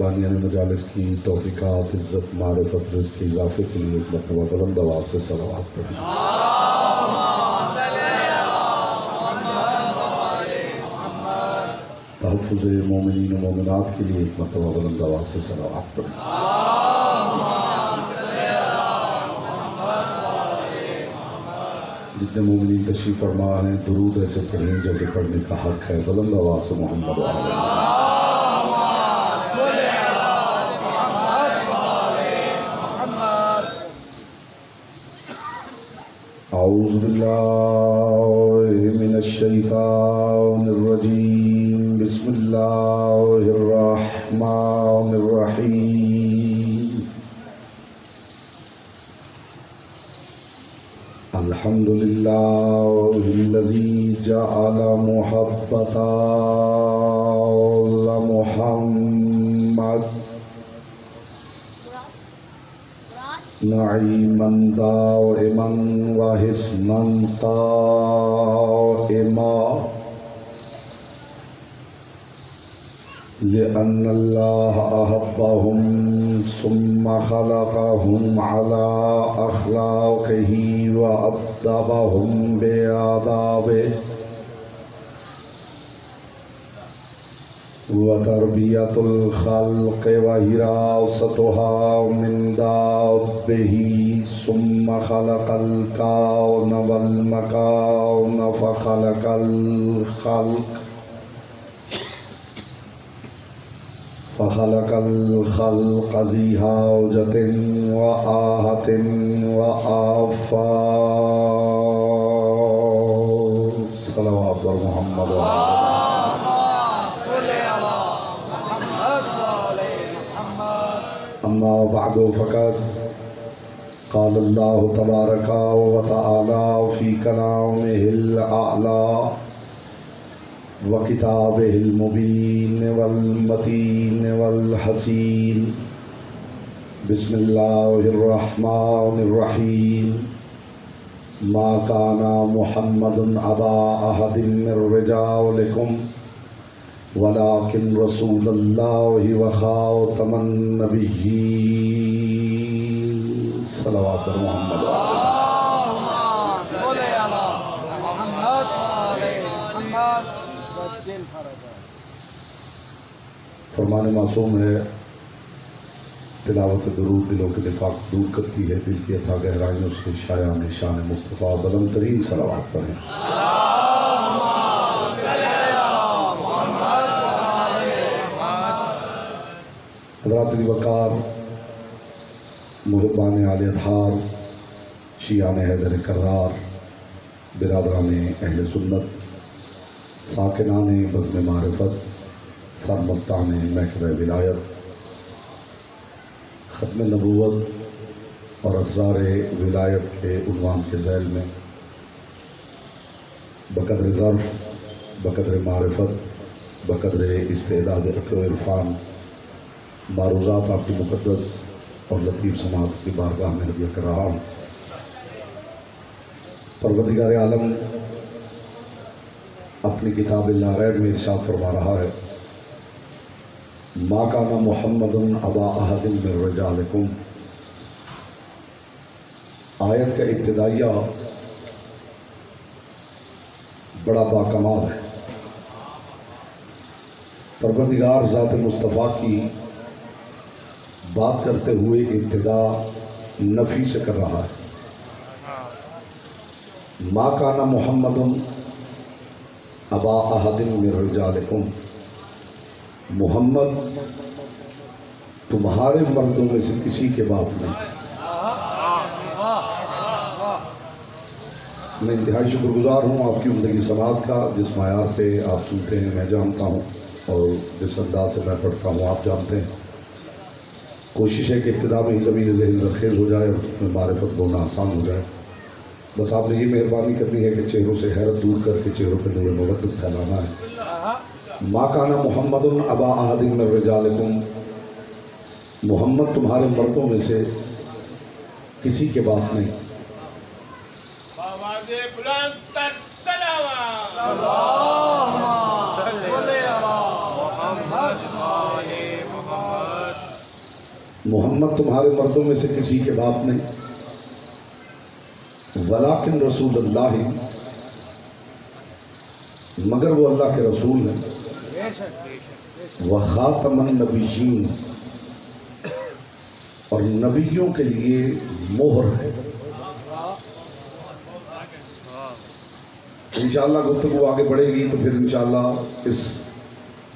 बानियान मजालिस की तौफ़ीक़ात, इज़्ज़त, मारिफ़त, रिज़्क़ के इज़ाफ़े के लिए एक मरतबा बुलंद आवाज़ से सलावत पढ़ें। तहफ़्फ़ुज़ मोमिनीन व मोमिनात के लिए एक मरतबा बुलंद आवाज़ से सलावत पढ़ें। जितने मोमिनीन तशरीफ़ फरमा हैं दुरूद ऐसे पढ़ें जैसे पढ़ने का हक़ है। बुलंद आवाज़ से मोहम्मद औज़ु बिल्लाहि मिनश शैतानिर रजीम। बिस्मिल्लाहिर रहमानिर रहीम। अल्हम्दुलिल्लाहिल्लज़ी जअला मुहब्बतल मुहम्मद नईमन दाइमन व हिस्नन काइमा लिअन्नल्लाह अहब्बहुम सुम्मा खलक़हुम अला अख़लाक़िही व अद्दबहुम बिआदाबिही व तरबियतुल ख़ल्क़ व हिरासतुहा मिन दाब्बिही सुम्मा खलक़ल कौन वल मकान फ़ख़लक़ल ख़ल्क़ ज़ी हाजतिन व आहतिन व आफ़ात। सल्लल्लाहु अलैहि मुहम्मद। अम्मा बअदु फ़क़द क़ाल अल्लाहु तबारक व तआला फ़ी कलामिहिल अअला व किताबिहिल मुबीन वल मतीन वल हसीन। बिस्मिल्लाहिर रहमानिर रहीम। मा काना मुहम्मदुन अबा अहदिन मिर रिजालिकुम वलाकिन रसूलुल्लाहि व खातमन नबिय्यीन। सल्लल्लाहु अलैहि मुहम्मद। फरमान मासूम है तिलावत दुरूद दिलों के निफाक दूर करती है, दिल की अथा गहराइयों से शायान शान मुस्तफ़ा बुलंद तरीन सलावत पढ़ें। हज़रात वक़ार मुहिबान आले अतहार शियान हैदर करार बिरादरान अहले सुन्नत साकिनान बज़्म मारिफत सरमस्तान महकद विलायत ख़त्म नबूवत और असरार विलायत के उन्वान के ज़ैल में बक़द्र ज़र्फ़ बक़द्र मारिफत बक़द्र इस्तेदाद अक़्ल व इरफ़ान मारूज़ात आपकी मुक़द्दस और लतीफ़ समात की बारगाह में हदिया कर रहा हूँ। परवरदिगार आलम अपनी किताब ला रैब में इरशाद फरमा रहा है, मा काना मुहम्मदुन अबा अहदिन मिर रिजालिकुम। आयत का इब्तिदाइया बड़ा बाकमाल है। परवरदिगार ज़ात मुस्तफ़ा की बात करते हुए इब्तिदा नफ़ी से कर रहा है। मा काना मुहम्मदुन अबा अहदिन मिर रिजालिकुम। मोहम्मद तुम्हारे मर्दों में से किसी के बाप नहीं। मैं इंतहाई शुक्रगुजार हूँ आपकी उम्दगी समात का, जिस मायार पे आप सुनते हैं मैं जानता हूँ और जिस अंदाज से मैं पढ़ता हूँ आप जानते हैं। कोशिश है कि इब्तिदा में ही ज़मीन ज़हन ज़रखेज़ हो जाए और उसमें मारिफत बोलना आसान हो जाए। बस आपने ये मेहरबानी करनी है कि चेहरों से हैरत दूर करके चेहरों पर नूर मवद्दत फैलाना है। मा काना मुहम्मदुन अबा अहदिन मिर रिजालिकुम। मोहम्मद तुम्हारे मर्दों में से किसी के बाप नहीं। मोहम्मद तुम्हारे मर्दों में से किसी के बाप नहीं, वलाकिन रसूलुल्लाह, मगर वो अल्लाह के रसूल हैं, व खातमन नबीयीन, और नबियों के लिए मोहर है। इंशाअल्लाह गुफ्तगू आगे बढ़ेगी तो फिर इंशाअल्लाह इस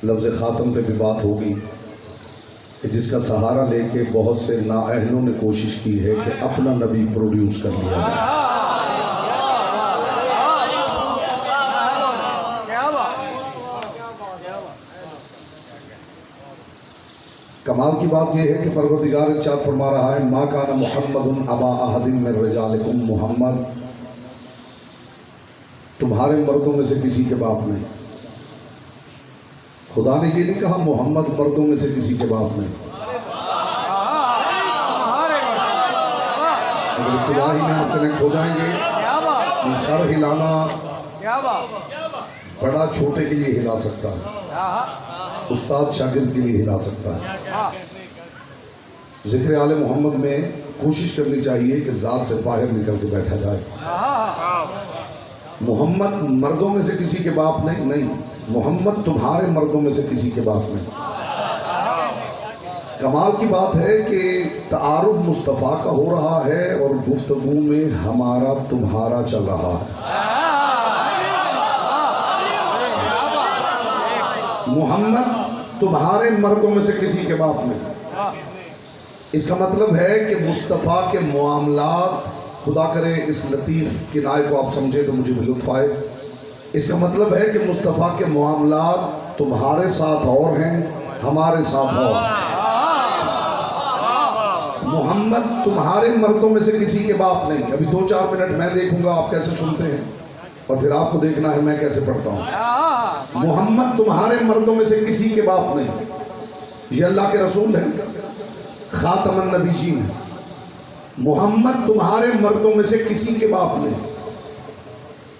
लफ्ज़ ख़ातम पे भी बात होगी कि जिसका सहारा लेके बहुत से नाअहलों ने कोशिश की है कि अपना नबी प्रोड्यूस कर लिया जाए। कमाल की बात यह है कि परवरदिगार इरशाद फरमा रहा है, मा काना मुहम्मदुन अबा अहदिन मिन रिजालिकुम, मोहम्मद तुम्हारे मर्दों में से किसी के बाप नहीं। खुदा ने ये नहीं कहा मोहम्मद मर्दों में से किसी के बाप नहीं। अगर इब्तिदाई में आप कनेक्ट हो जाएंगे, ये सर हिलाना बड़ा छोटे के लिए हिला सकता है, उस्ताद शागिर्द के लिए हिला सकता है। जिक्र आले मोहम्मद में कोशिश करनी चाहिए कि ज़ात से बाहर निकल के बैठा जाए। मोहम्मद मर्दों में से किसी के बाप नहीं, नहीं, मोहम्मद तुम्हारे मर्दों में से किसी के बाप नहीं। कमाल की बात है कि तारुफ मुस्तफ़ा का हो रहा है और गुफ्तगू में हमारा तुम्हारा चल रहा है। मोहम्मद तुम्हारे मर्दों में से किसी के बाप नहीं। इसका मतलब है कि मुस्तफ़ा के मामलात, खुदा करे इस लतीफ़ किनाए को आप समझे तो मुझे भी लुत्फ़ आए। इसका मतलब है कि मुस्तफ़ा के मामलात तुम्हारे साथ और हैं, हमारे साथ और। मोहम्मद तुम्हारे मर्दों में से किसी के बाप नहीं। अभी 2-4 मिनट मैं देखूंगा आप कैसे सुनते हैं और फिर आपको देखना है मैं कैसे पढ़ता हूँ। मोहम्मद तुम्हारे मर्दों में से किसी के बाप नहीं। ये अल्लाह के रसूल हैं, खातमन नबीयीन है। मोहम्मद तुम्हारे मर्दों में से किसी के बाप नहीं।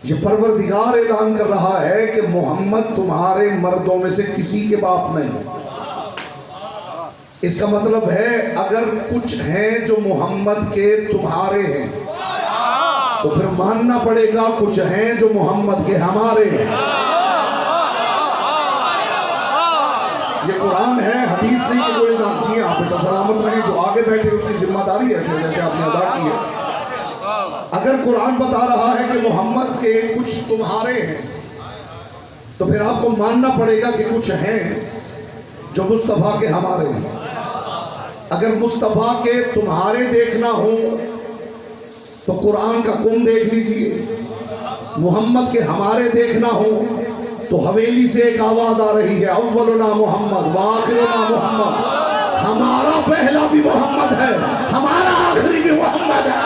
ये परवरदिगार ऐलान कर रहा है कि मोहम्मद तुम्हारे मर्दों में से किसी के बाप नहीं। इसका मतलब है अगर कुछ हैं जो मोहम्मद के तुम्हारे हैं तो फिर मानना पड़ेगा कुछ हैं जो मोहम्मद के हमारे हैं। ये कुरान है, हदीस नहीं कि कोई जी आप बेटा सलामत रहे, जो आगे बैठे उसकी जिम्मेदारी है जैसे आपने अदा की है। अगर कुरान बता रहा है कि मोहम्मद के कुछ तुम्हारे हैं तो फिर आपको मानना पड़ेगा कि कुछ हैं जो मुस्तफ़ा के हमारे हैं। अगर मुस्तफ़ा के तुम्हारे देखना हो तो कुरान का कुम देख लीजिए, मोहम्मद के हमारे देखना हो तो हवेली से एक आवाज आ रही है, अव्वलुना मोहम्मद व आखिरुना मोहम्मद। हमारा पहला भी मोहम्मद है, हमारा आखिरी भी मोहम्मद है।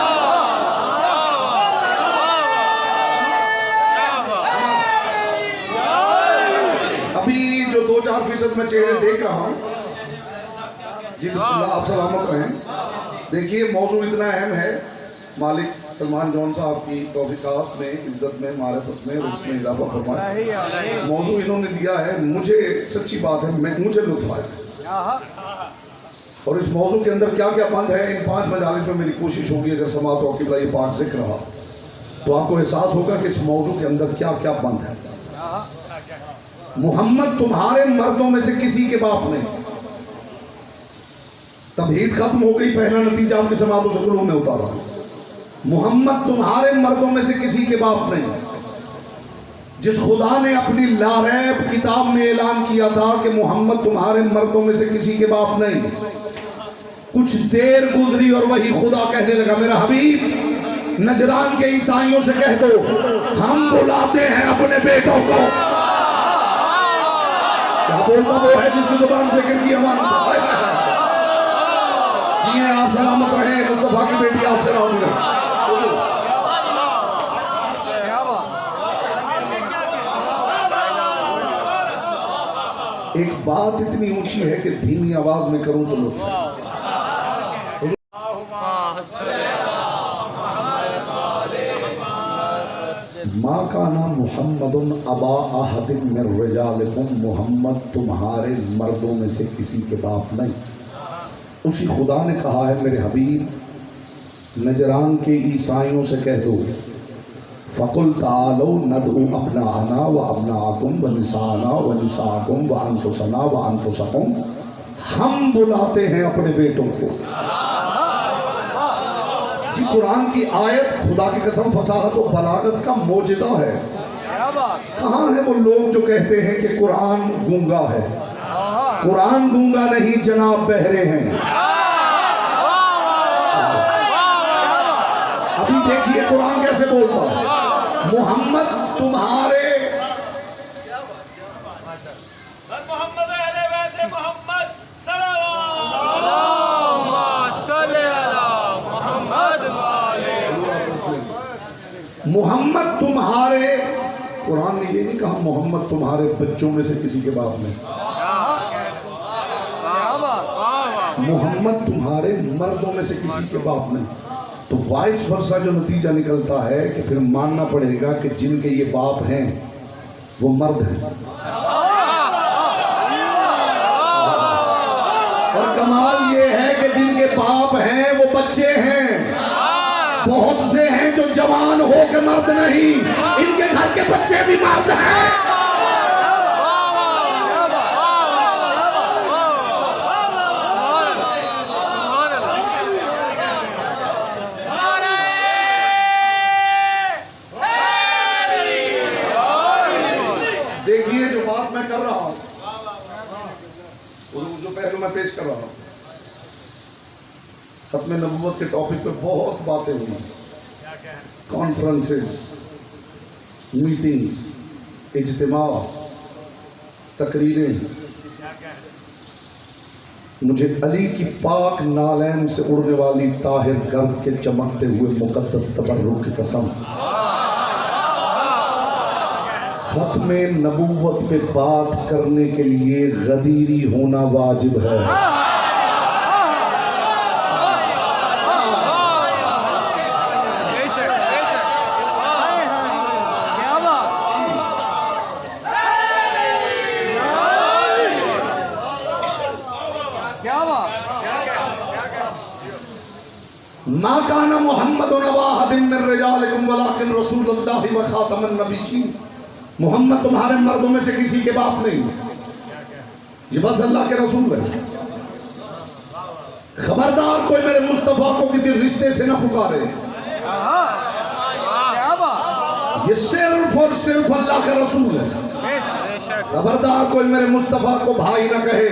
अभी जो 2-4% मैं चेहरे देख रहा हूं जी, बिस्मिल्लाह, आप सलामत रहें। देखिए मौजू इतना अहम है, मालिक सलमान जॉन साहब की तौफीकात में, इज्जत में, मारिफत में, उसमें इजाफा फरमाए। मौजू इन्होंने दिया है, मुझे सच्ची बात है मुझे लुत्फ आया। और इस मौजू के अंदर क्या क्या बंद है, इन 5 मजालिस में मेरी कोशिश होगी अगर समात और किबला ये पाक जिक्र रहा तो आपको एहसास होगा कि इस मौजू के अंदर क्या क्या बंद है। मोहम्मद तुम्हारे मर्दों में से किसी के बाप नहीं। तबहीद खत्म हो गई, पहला नतीजा आपकी समातों से कुलूब में उतारा। मोहम्मद तुम्हारे मर्दों में से किसी के बाप नहीं। जिस खुदा ने अपनी लारैब किताब में ऐलान किया था कि मोहम्मद तुम्हारे मर्दों में से किसी के बाप नहीं, कुछ देर गुजरी और वही खुदा कहने लगा, मेरा हबीब नजरान के ईसाइयों से कह दो हम बुलाते हैं अपने बेटों को। क्या बोलता वो है जिसकी जुबान से जिक्र की अमानत। जी आप सलामत रहे, मुस्तफा की बेटी आपसे राजी रहे। एक बात इतनी ऊंची है कि धीमी आवाज में करूं तो लुत्फ। माँ का नाम मुहम्मदुन अबा अहदिन मिन रिजालिकुम, मोहम्मद तुम्हारे मर्दों में से किसी के बाप नहीं। उसी खुदा ने कहा है मेरे हबीब नजरान के ईसाइयों से कह दो फ़कुल तालो नदउ अपना आना व अपना आकुम व निसाना व निसाकुम व अनफुसना व अनफुसकुम, हम बुलाते हैं अपने बेटों को। जी कुरान की आयत खुदा की कसम फसाहत और बलागत का मोजिज़ा है। कहाँ है वो लोग जो कहते हैं कि कुरान गूंगा है? कुरान गूंगा नहीं जनाब, बहरे हैं। अभी देखिए कुरान कैसे बोलता है, मोहम्मद तुम्हारे मोहम्मद तुम्हारे, कुरान ने ये नहीं कहा मोहम्मद तुम्हारे बच्चों में से किसी के बाप में, मोहम्मद तुम्हारे मर्दों में से किसी के बाप में। तो वाइस वर्सा जो नतीजा निकलता है कि फिर मानना पड़ेगा कि जिनके ये बाप हैं वो मर्द हैं। और कमाल ये है कि जिनके बाप हैं वो बच्चे हैं। बहुत से हैं जो जवान हो के मर्द नहीं, इनके घर के बच्चे भी मर्द हैं। देखिए जो बात मैं कर रहा हूं, जो पहलू मैं पेश कर रहा हूं, खत्म नबूवत के टॉपिक पे बहुत बातें हुई, कॉन्फ्रेंसेस, मीटिंग्स, इज्तिमा, तकरीरें। मुझे अली की पाक नालैन से उड़ने वाली ताहिर गर्द के चमकते हुए मुकद्दस तबर्रुक की कसम, खत्मे नबूवत पे बात करने के लिए गदीरी होना वाजिब है। मा काना मुहम्मदुन अबा अहदिम मिन रिजालिकुम वलाकिन रसूलुल्लाहि व खातमुन नबिय्यीन। मोहम्मद तुम्हारे मर्दों में से किसी के बाप नहीं, ये बस अल्लाह के रसूल है। खबरदार कोई मेरे मुस्तफा को किसी रिश्ते से ना पुकारे, ये सिर्फ और सिर्फ अल्लाह का रसूल है। खबरदार कोई मेरे मुस्तफा को भाई ना कहे,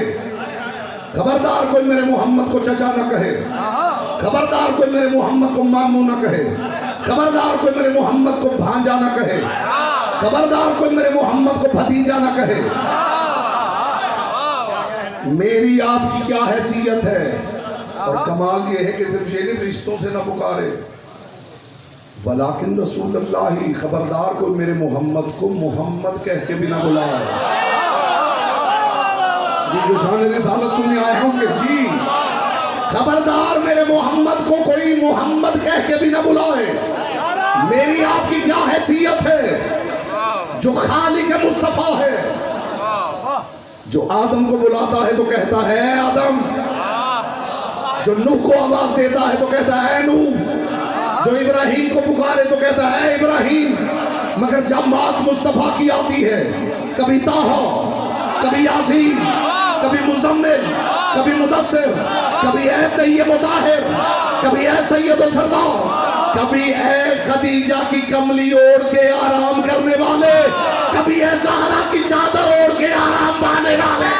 खबरदार कोई मेरे मोहम्मद को चचा ना कहे, खबरदार कोई मेरे मोहम्मद को मामू ना कहे, खबरदार कोई मेरे मोहम्मद को भांजा ना कहे, खबरदार कोई मेरे मोहम्मद को भतीजा ना कहे। मेरी आपकी क्या हैसियत है? और कमाल ये है कि सिर्फ ये नहीं रिश्तों से ना पुकारे, वलाकिन रसूलुल्लाह, खबरदार कोई मेरे मोहम्मद को मोहम्मद कह के भी ना बुलाए। ये जो शान रिसालत सुनने आए होंगे जी, खबरदार मेरे मोहम्मद को कोई मोहम्मद कह के भी ना बुलाए। मेरी आपकी क्या हैसियत है? जो खालिक मुस्तफा है, जो आदम को बुलाता है तो कहता है आदम, जो नूह को आवाज देता है तो कहता है नूह, जो इब्राहिम को पुकारे तो कहता है इब्राहिम। मगर जब बात मुस्तफा की आती है, कभी ताहा, कभी यासीन, कभी मुज़म्मिल, कभी मुदस्सिर, कभी ऐ तय्यब ताहिर, कभी ऐ सैयद सरदार, कभी ऐ खदीजा की कमली ओढ़ के आराम करने वाले, कभी ऐ ज़हरा की चादर ओढ़ के आराम पाने वाले।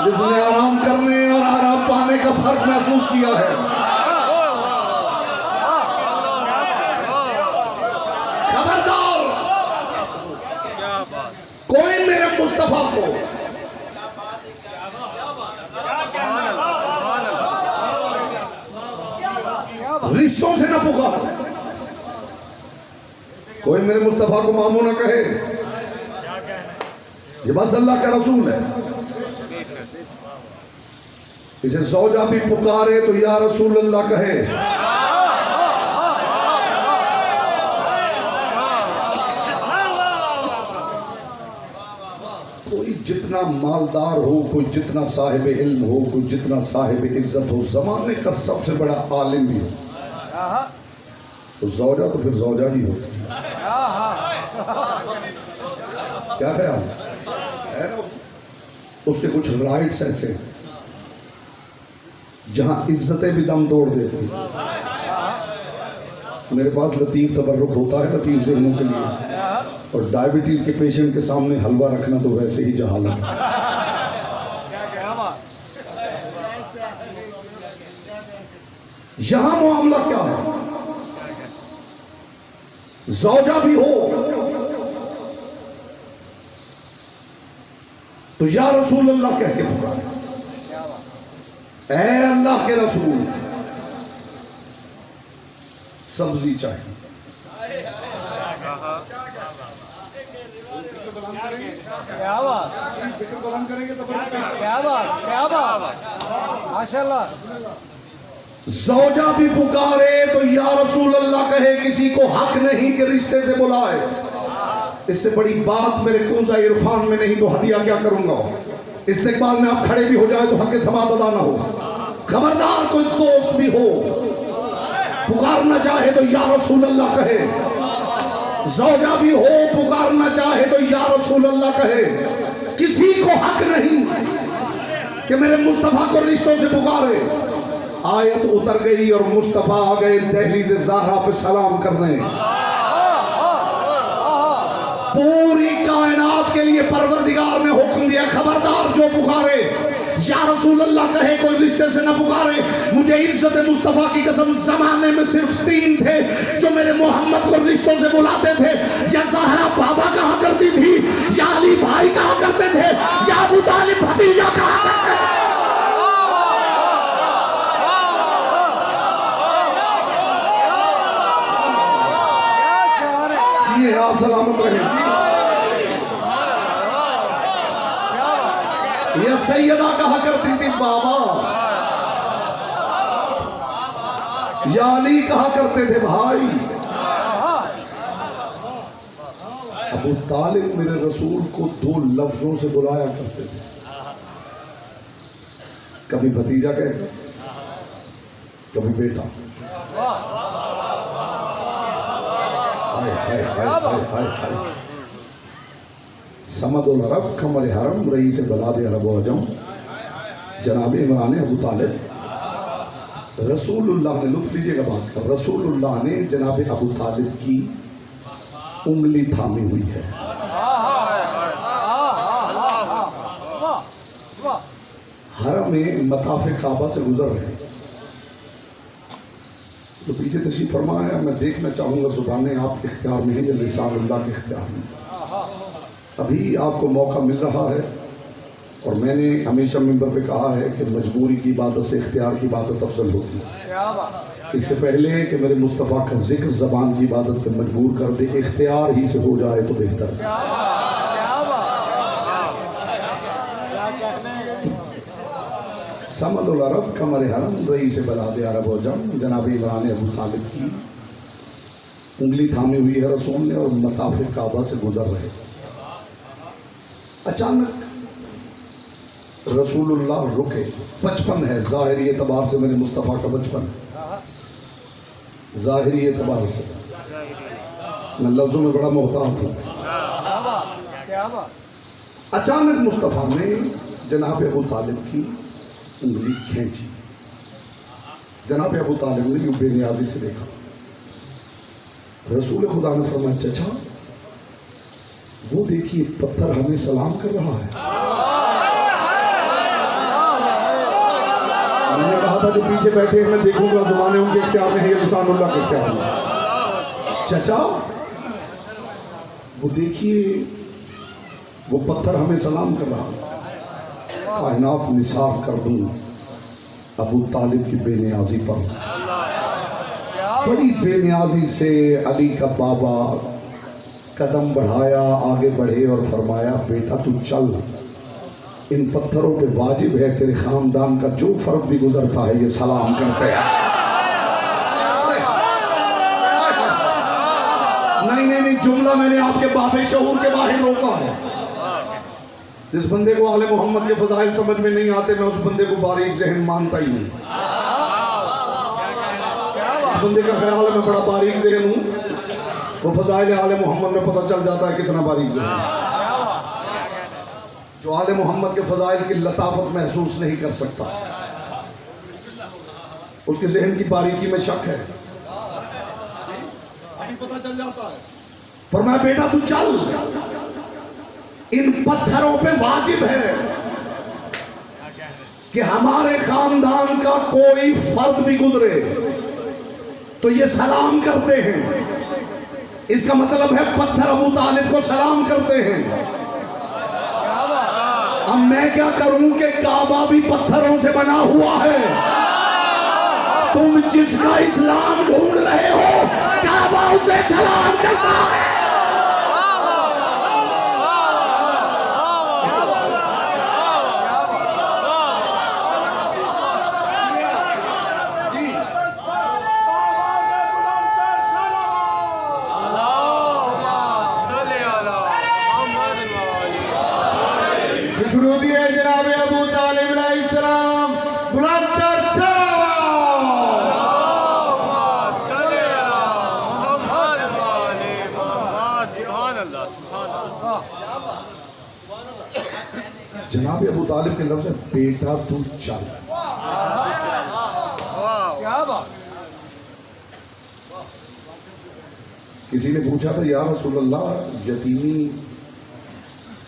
जिसने आराम करने और आराम पाने का फर्क महसूस किया है, खबरदार कोई मेरे मुस्तफा को रिश्तों से ना पुकार, कोई मेरे मुस्तफा को मामू ना कहे। ये बस अल्लाह का रसूल है। इसे ज़ौजा भी पुकारे तो या रसूल अल्लाह कहे। कोई जितना जितना मालदार हो, कोई जितना साहिब इल्म हो, कोई जितना साहिब इज्जत हो, जमाने का सबसे बड़ा आलिम भी हो, तो जौजा तो फिर जौजा ही होती है। क्या ख्याल है ना? उसके कुछ राइट्स ऐसे हैं जहां इज्जतें भी दम तोड़ देती। मेरे पास लतीफ तबर्रुक होता है लतीफ ज़हनों के लिए, और डायबिटीज के पेशेंट के सामने हलवा रखना तो वैसे ही जहालत है। यहां मामला क्या है? ज़ौजा भी हो तो या रसूल अल्लाह कह के पुकारे, ऐ अल्लाह के रसूल, सब्जी चाहिए। क्या बात, फिक्र बुलंद करेंगे तो क्या बात, क्या बात, माशाल्लाह। ज़ौजा भी पुकारे तो या रसूल अल्लाह कहे, किसी को हक नहीं कि रिश्ते से बुलाए। इससे बड़ी बात मेरे कूज़ा इरफान में नहीं तो हदिया क्या करूंगा। इस्तिकबाल में आप खड़े भी हो जाए तो हक समात अदा ना हो। खबरदार कोई दोस्त भी हो पुकारना चाहे तो या रसूल अल्लाह कहे, ज़ौजा भी हो पुकारना चाहे तो या रसूल अल्लाह कहे। किसी को हक नहीं कि मेरे मुस्तफ़ा को रिश्तों से पुकारे। आयत उतर गई और मुस्तफ़ा आ गए दहलीज़ ज़हरा पे सलाम करने। पूरी कायनात के लिए परवरदिगार ने हुक्म दिया, खबरदार जो पुकारे या रसूल अल्लाह कहे, कोई रिश्ते से न पुकारे। मुझे इज्जत मुस्तफ़ा की कसम, जमाने में सिर्फ 3 थे जो मेरे मोहम्मद को रिश्तों से बुलाते थे। या ज़हरा बाबा कहा करती थी, या अली भाई कहा करते थे, या अबू तालिब भतीजा कहा करते थे। जी आप सलामत रहे जी। ये सैयदा कहा करती थी बाबा, या अली कहा करते थे भाई। अबू तालिब मेरे रसूल को 2 लफ्जों से बुलाया करते थे, कभी भतीजा कहे कभी बेटा। हाय हाय हाय हाय हाय हाय। समदुल अरब कमर हरम रईस बलाद अरब व अजम जनाब इमरान अबू तालिब, रसूलुल्लाह ने, लुत्फ लीजिएगा बात कर, रसूलुल्लाह ने जनाब अबू तालिब की उंगली थामी हुई है। हरम में मताफ़े काबा से गुजर रहे तो पीछे तशरीफ फरमाया। मैं देखना चाहूँगा ज़ुबानें आपके इख्तियार में है या लिसानुल्लाह के इख्तियार में। अभी आपको मौका मिल रहा है, और मैंने हमेशा मिंबर पे कहा है कि मजबूरी की इबादत से इख्तियार की इबादत अफजल होती है। इससे पहले कि मेरे मुस्तफ़ा का जिक्र ज़बान की इबादत पे मजबूर कर दे, इख्तियार ही से हो जाए तो बेहतर है। समदुल अरब कमर हरम रईस बलाद अरब व अजम जनाब इमरान अबू तालिब की उंगली थामी हुई है रसूल ने, और मताफ़े काबा से गुजर रहे। अचानक रसूलुल्लाह रुके। 55 है, ज़ाहिरी एतबार से मेरे मुस्तफ़ा का 55 है, ज़ाहिरी एतबार से। मैं लफ्ज़ों में बड़ा मोहतात हूँ। अचानक मुस्तफ़ा ने जनाब अबू तालिब की उंगली खींची। जनाब अबू तालिब ने यूं बेनियाजी से देखा। रसूल खुदा ने फरमाया, चचा वो देखिए पत्थर हमें सलाम कर रहा है। मैंने कहा था जो पीछे बैठे हैं मैं देखूंगा ज़ुबानें उनके इख्तियार में है या लिसानुल्लाह के इख्तियार में। चचा वो देखिए वो पत्थर हमें सलाम कर रहा है। कायनात निसार कर दूँ अबू तालिब की बेनियाजी पर। बड़ी बेनियाजी से अली का बाबा कदम बढ़ाया, आगे बढ़े और फरमाया, बेटा तू चल, इन पत्थरों पे वाजिब है तेरे खानदान का जो फर्द भी गुजरता है ये सलाम करते हैं। नहीं नहीं नहीं, जुमला मैंने आपके बाबे शऊर के बाहर रोका है। जिस बंदे को आले मोहम्मद के फजाइल समझ में नहीं आते, मैं उस बंदे को बारीक ज़हन मानता ही नहीं। उस बंदे का ख्याल है मैं बड़ा बारीक ज़हन हूँ, वो फजाइल आले मोहम्मद में पता चल जाता है कितना बारीक ज़हन। जो आले मोहम्मद के फजाइल की लताफत महसूस नहीं कर सकता, उसके ज़हन की बारीकी में शक है, अभी पता चल जाता है। पर मैं बेटा तू चल, इन पत्थरों पे वाजिब है कि हमारे खानदान का कोई फर्द भी गुजरे तो ये सलाम करते हैं। इसका मतलब है पत्थर अबू तालिब को सलाम करते हैं। अब मैं क्या करूं कि काबा भी पत्थरों से बना हुआ है। तुम जिसका इस्लाम ढूंढ रहे हो, काबा उसे सलाम करता है। शुरू दिए जनाब अबू तालिब अलैहिस्सलाम, बुलंद जनाब अबू तालिब के लफ्ज़ है बेटा तू चल। क्या बात। किसी ने पूछा था या रसूल अल्लाह, यतीमी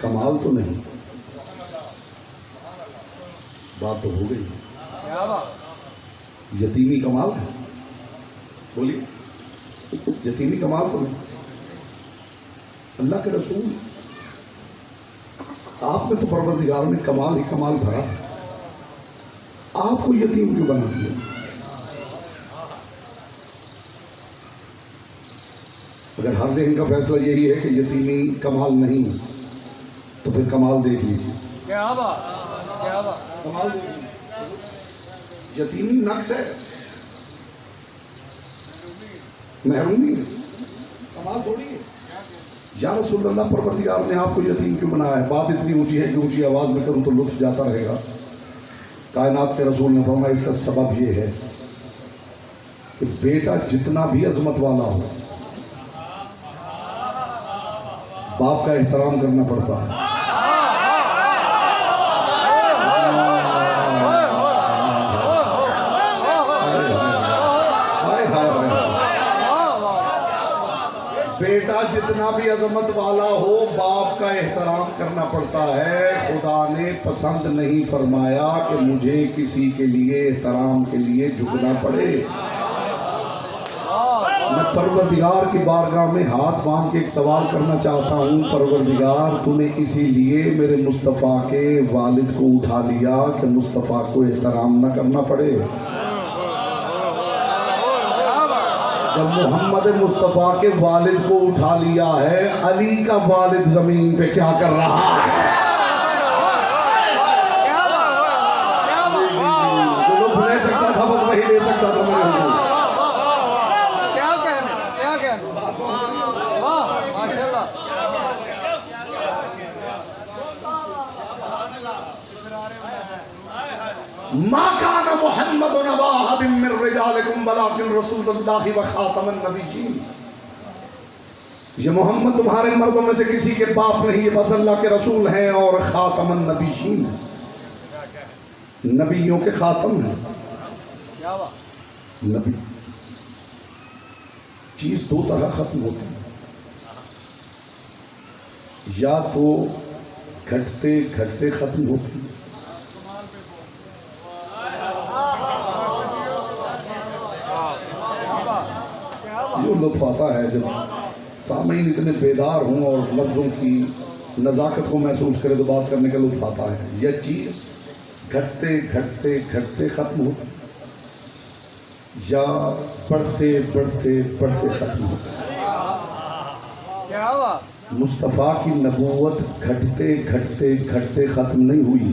कमाल तो नहीं? बात तो हो गई, क्या बात। यतीमी कमाल है? बोलिए, यतीमी कमाल तो नहीं। अल्लाह के रसूल, आप में तो परवरदिगार ने कमाल ही कमाल भरा है, आपको यतीम क्यों बना दिया? अगर हर ज़हन का फैसला यही है कि यतीमी कमाल नहीं, तो फिर कमाल देख लीजिए। क्या बात, क्या बात। कमाल देख लीजिए। यतीमी नक्स है, महरूमी है, कमाल थोड़ी है। या रसूल अल्लाह, परवरदिगार ने आपको यतीम क्यों बनाया है? बात इतनी ऊंची है कि ऊंची आवाज़ में करूँ तो लुत्फ जाता रहेगा। कायनात के रसूल ने फरमाया इसका सबब ये है कि बेटा जितना भी अजमत वाला हो, बाप का एहतराम करना पड़ता है। बेटा जितना भी अजमत वाला हो, बाप का एहतराम करना पड़ता है। खुदा ने पसंद नहीं फरमाया कि मुझे किसी के लिए एहतराम के लिए झुकना पड़े। मैं परवरदिगार की बारगाह में हाथ बांध के एक सवाल करना चाहता हूँ। परवरदिगार, तूने इसीलिए मेरे मुस्तफ़ा के वालिद को उठा लिया कि मुस्तफ़ा को एहतराम न करना पड़े। जब मोहम्मद मुस्तफ़ा के वालिद को उठा लिया है, अली का वालिद ज़मीन पे क्या कर रहा है? जो लुत्फ़ ले सकता था बस वही ले सकता था। मैं क्या कहना, क्या कहना। वाह, माशाल्लाह। मा काना मुहम्मदुन अबा अहदिन मिन रिजालिकुम वलाकिन रसूलुल्लाहि व खातमुन नबिय्यीन। ये मोहम्मद तुम्हारे मर्दों में से किसी के बाप नहीं, ये बस अल्लाह के रसूल हैं और खातमुन नबिय्यीन, नबियों के खातम हैं। क्या बात। नबी चीज दो तरह खत्म होती है, या तो घटते घटते खत्म होती है, जो लुत्फ आता है जब सामईन इतने बेदार हों और लफ्ज़ों की नज़ाकत को महसूस करें तो बात करने का लुत्फ आता है। यह चीज़ घटते घटते घटते ख़त्म होती या बढ़ते बढ़ते बढ़ते ख़त्म होती। क्या बात। मुस्तफ़ा की नबूवत घटते घटते घटते ख़त्म नहीं हुई।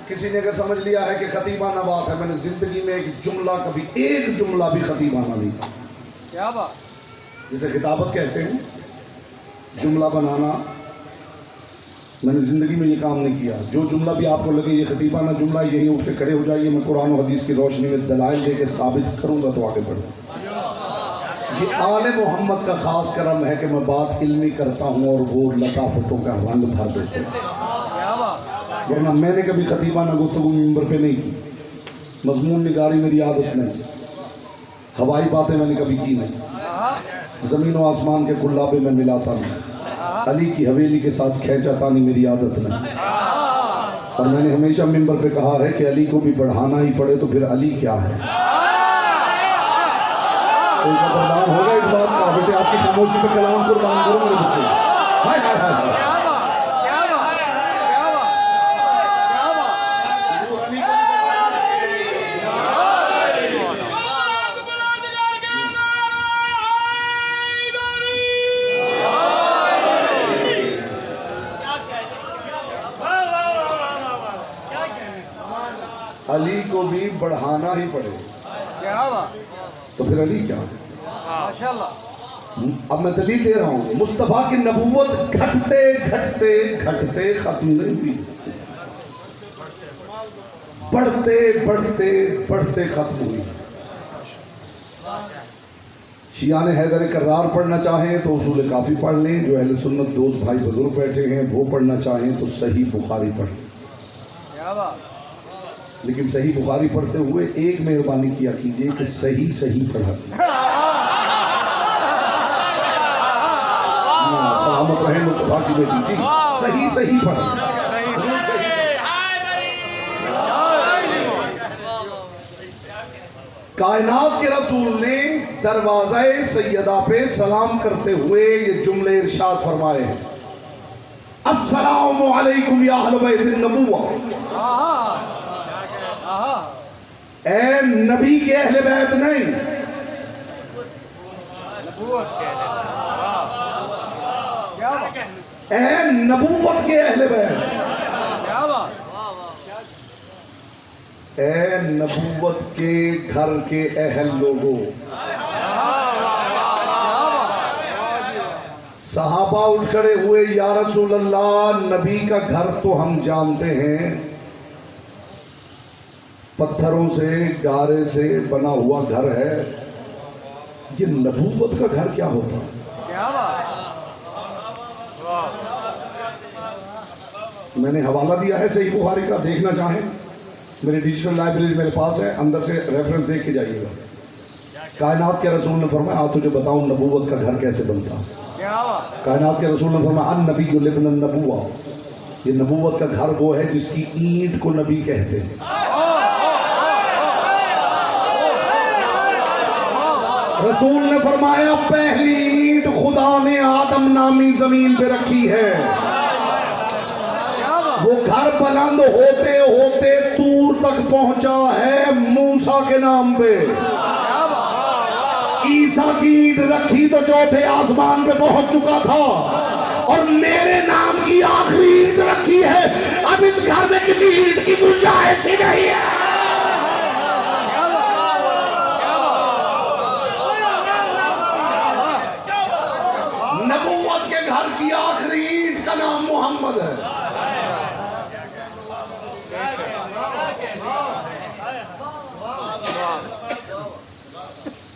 किसी ने ने अगर समझ लिया है कि खतीबाना बात है, मैंने जिंदगी में एक जुमला भी खतीबाना नहीं कहा। क्या बात। जिसे खिताबत कहते हैं, जुमला बनाना, मैंने ज़िंदगी में ये काम नहीं किया। जो जुमला भी आपको लगे ये खतीबाना जुमला, यही उठ के खड़े हो जाइए, मैं कुरान और हदीस की रोशनी में दलाइल दे के साबित करूँगा तो आगे बढ़ूँ। ये आले मोहम्मद का ख़ास करम है कि मैं बात इल्मी करता हूँ और वो लताफ़तों का रंग भर देते हैं, वरना मैंने कभी खतीबाना गुफ्तगू मिंबर पे नहीं की। मजमून निगारी मेरी आदत नहीं, हवाई बातें मैंने कभी की नहीं, ज़मीन व आसमान के गुल्लाबे में मिलाता नहीं, अली की हवेली के साथ खींचाता नहीं, मेरी आदत नहीं। और मैंने हमेशा मिंबर पे कहा है कि अली को भी बढ़ाना ही पड़े तो फिर अली क्या है। कोई कदरदान होगा इस बात का? बेटे आपकी खामोशी पे कलाम कुर्बान करो मेरे बच्चे। हाय हाय हाय हाय। अली को भी बढ़ाना ही पड़ेगा। क्या बात। तो फिर अली क्या? माशाल्लाह। अब मैं दलील दे रहा हूँ, मुस्तफ़ा की नबूवत घटते घटते घटते खत्म नहीं हुई, बढ़ते बढ़ते बढ़ते खत्म हुई। शियाने हैदर कर्रार पढ़ना चाहें तो उसूल काफ़ी पढ़ लें, जो अहले सुन्नत दोस्त भाई बुजुर्ग बैठे हैं वो पढ़ना चाहें तो सही बुखारी पढ़ लें। क्या बात। लेकिन सही बुखारी पढ़ते हुए एक मेहरबानी किया कीजिए कि सही सही पढ़ा कीजिए। सलामत रहे मुस्तफा की बेटी जी, सही सही पढ़ा। कायनात के रसूल ने दरवाज़े सैयदा पे सलाम करते हुए ये जुमले इरशाद फरमाए हैं, अस्सलामु अलैकुम या अहले बैतिन नबुव्वा। ए नबी के अहले बैत नहीं, ए नबूवत के अहले बैत, ए नबूवत के घर के अहल लोगों। सहाबा उठ खड़े हुए, या रसूल अल्लाह, नबी का घर तो हम जानते हैं, पत्थरों से गारे से बना हुआ घर है, ये नबूवत का घर क्या होता है? क्या बात। मैंने हवाला दिया है सही बुखारी का, देखना चाहें मेरी डिजिटल लाइब्रेरी मेरे पास है, अंदर से रेफरेंस देख के जाइएगा। कायनात के रसूल ने फरमाया, आ तुझे बताऊं नबूवत का घर कैसे बनता है। कायनात के रसूल ने फरमाया, अन नबी को लिबन नबूवा, ये नबूवत का घर वो है जिसकी ईंट को नबी कहते हैं। रसूल ने फरमाया, पहली ईंट खुदा ने आदम नामी जमीन पे रखी है, वो घर बुलंद होते होते तूर तक पहुंचा है मूसा के नाम पे। ईसा की ईंट रखी तो चौथे आसमान पे पहुंच चुका था, और मेरे नाम की आखिरी ईंट रखी है। अब इस घर में किसी ईंट की गुंजाइश ही नहीं है। नबूवत के घर की आखिरी ईंट का नाम मोहम्मद है।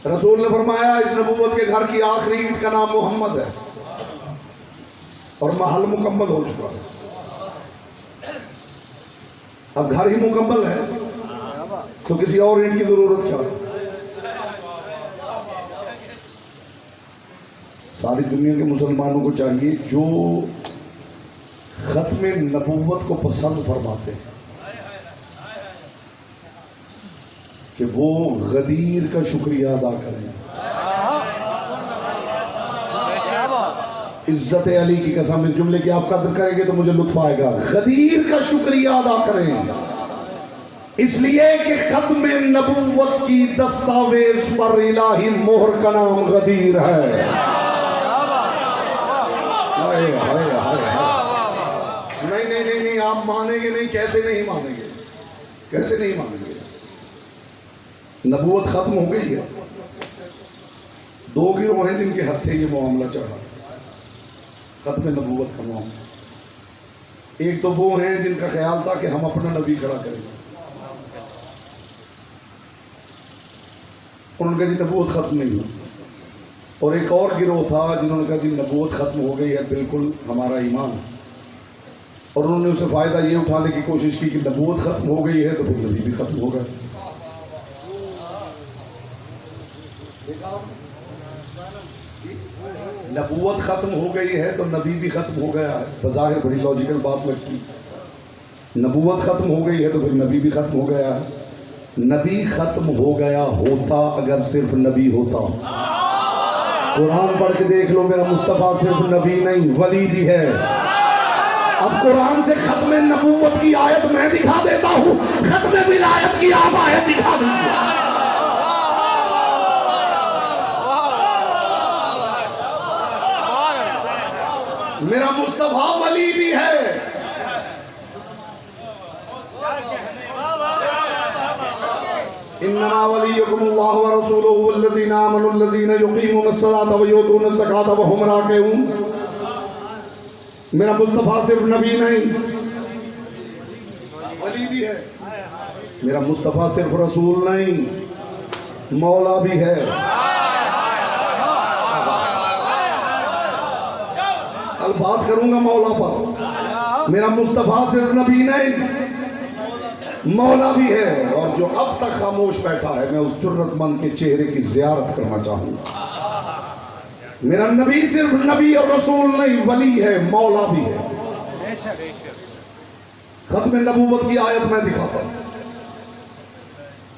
रसूल ने फरमाया, इस नबूवत के घर की आखिरी ईंट का नाम मोहम्मद है, और महल मुकम्मल हो चुका है। अब घर ही मुकम्मल है तो किसी और ईंट की जरूरत क्या है? सारी दुनिया के मुसलमानों को चाहिए जो खत्म नबूवत को पसंद फरमाते हैं कि वो गदीर का शुक्रिया अदा करें। इज्जत अली की कसम, इस जुमले की आप कदर करेंगे तो मुझे लुत्फ आएगा। गदीर का शुक्रिया अदा करें, इसलिए कि खत्म नबूवत की दस्तावेज पर इलाही मोहर का नाम गदीर है। हाय हाय हाय, नहीं नहीं नहीं नहीं, आप मानेंगे नहीं, कैसे नहीं मानेंगे। कैसे नहीं मानेंगे? नबूवत खत्म हो गई है। दो गिरोह हैं जिनके हत्थे ये मामला चढ़ा, खत्म नबूवत का मामला। एक तो वो हैं जिनका ख्याल था कि हम अपना नबी खड़ा करेंगे, उन्होंने कहा जी नबूवत खत्म नहीं हुई। और एक और गिरोह था जिन्होंने कहा जी नबूवत खत्म हो गई है, बिल्कुल हमारा ईमान है। और उन्होंने उसे फ़ायदा ये उठाने की कोशिश की कि नबूवत खत्म हो गई है तो फिर नबी भी खत्म हो गए। नबूवत खत्म हो गई है तो नबी भी खत्म हो गया है। बज़ाहिर बड़ी लॉजिकल बात लगती, नबूवत खत्म हो गई है तो फिर नबी भी खत्म हो गया है। नबी खत्म हो गया होता अगर सिर्फ नबी होता। कुरान पढ़ के देख लो, मेरा मुस्तफ़ा सिर्फ नबी नहीं वली भी है। अब कुरान से खत्म नबूवत की आयत मैं दिखा देता हूँ, खत्म विलायत की आप आयत दिखा दीजिए। मेरा मुस्तफा वली भी है। इन्नमा वलियुकुमुल्लाहु व रसूलुहु वल्लज़ीना आमनु अल्लज़ीना युक़ीमूनस्सलाता व युतूनज़्ज़काता व हुम राकिऊन। मेरा मुस्तफा सिर्फ नबी नहीं वली भी है। मेरा मुस्तफा सिर्फ रसूल नहीं मौला भी है। कल बात करूंगा मौला पर। मेरा मुस्तफा सिर्फ नबी नहीं मौला भी है। और जो अब तक खामोश बैठा है, मैं उस जुर्रतमंद के चेहरे की ज़ियारत करना चाहूंगा। मेरा नबी सिर्फ नबी और रसूल नहीं वली है, मौला भी है। खत्म नबूवत की आयत मैं दिखाता हूं,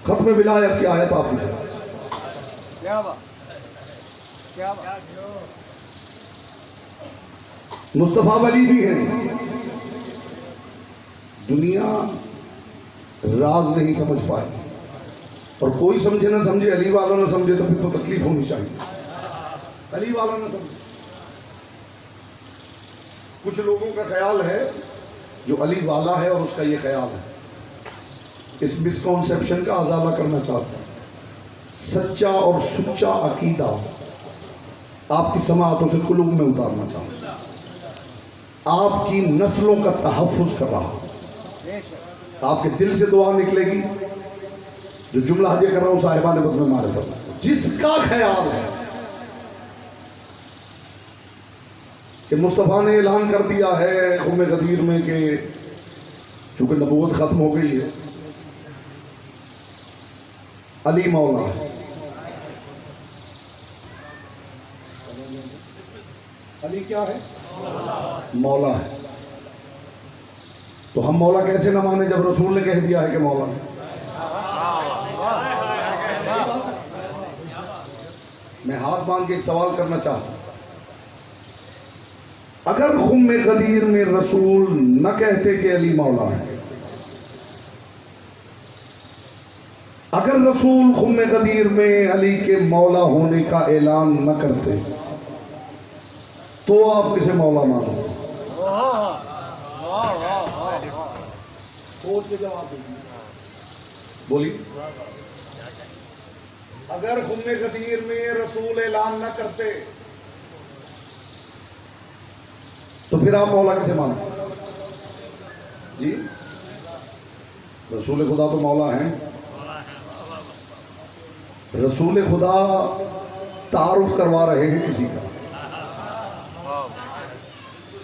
खत्म विलायत की आयत आप दिखाते। क्या बात, क्या बात। मुस्तफा वली भी है। दुनिया राज नहीं समझ पाए, और कोई समझे ना समझे, अली वालों ने समझे तो फिर तो तकलीफ होनी चाहिए। अली वालों ने समझे। कुछ लोगों का ख्याल है जो अली वाला है और उसका ये ख्याल है, इस मिसकॉन्सेप्शन का अजाला करना चाहता है। सच्चा और सुच्चा अकीदा आपकी समातों से कुलूब में उतारना चाहता, आपकी नस्लों का तहफ़्फ़ुज़ कर रहा। आपके दिल से दुआ निकलेगी। जो जुमला हदिया कर रहा हूं साहिबान बस में मारे था, जिसका ख्याल है कि मुस्तफ़ा ने ऐलान कर दिया है खुम गदीर में कि चूंकि नबूवत ख़त्म हो गई है, अली मौला है। अली क्या है? मौला है। तो हम मौला कैसे न माने जब रसूल ने कह दिया है कि मौला है? मैं हाथ बांध के एक सवाल करना चाहता हूं, अगर खुम्मे गदीर में रसूल न कहते कि अली मौला है, अगर रसूल खुम्मे गदीर में अली के मौला होने का ऐलान न करते, तो आप किसे मौला मानोगे? सोच के जवाब दीजिए, बोलिए। अगर खुम्मे गदीर में रसूल ऐलान न करते तो फिर आप मौला किसे मानते जी? रसूल खुदा तो मौला हैं। रसूल खुदा तारुफ करवा रहे हैं किसी का।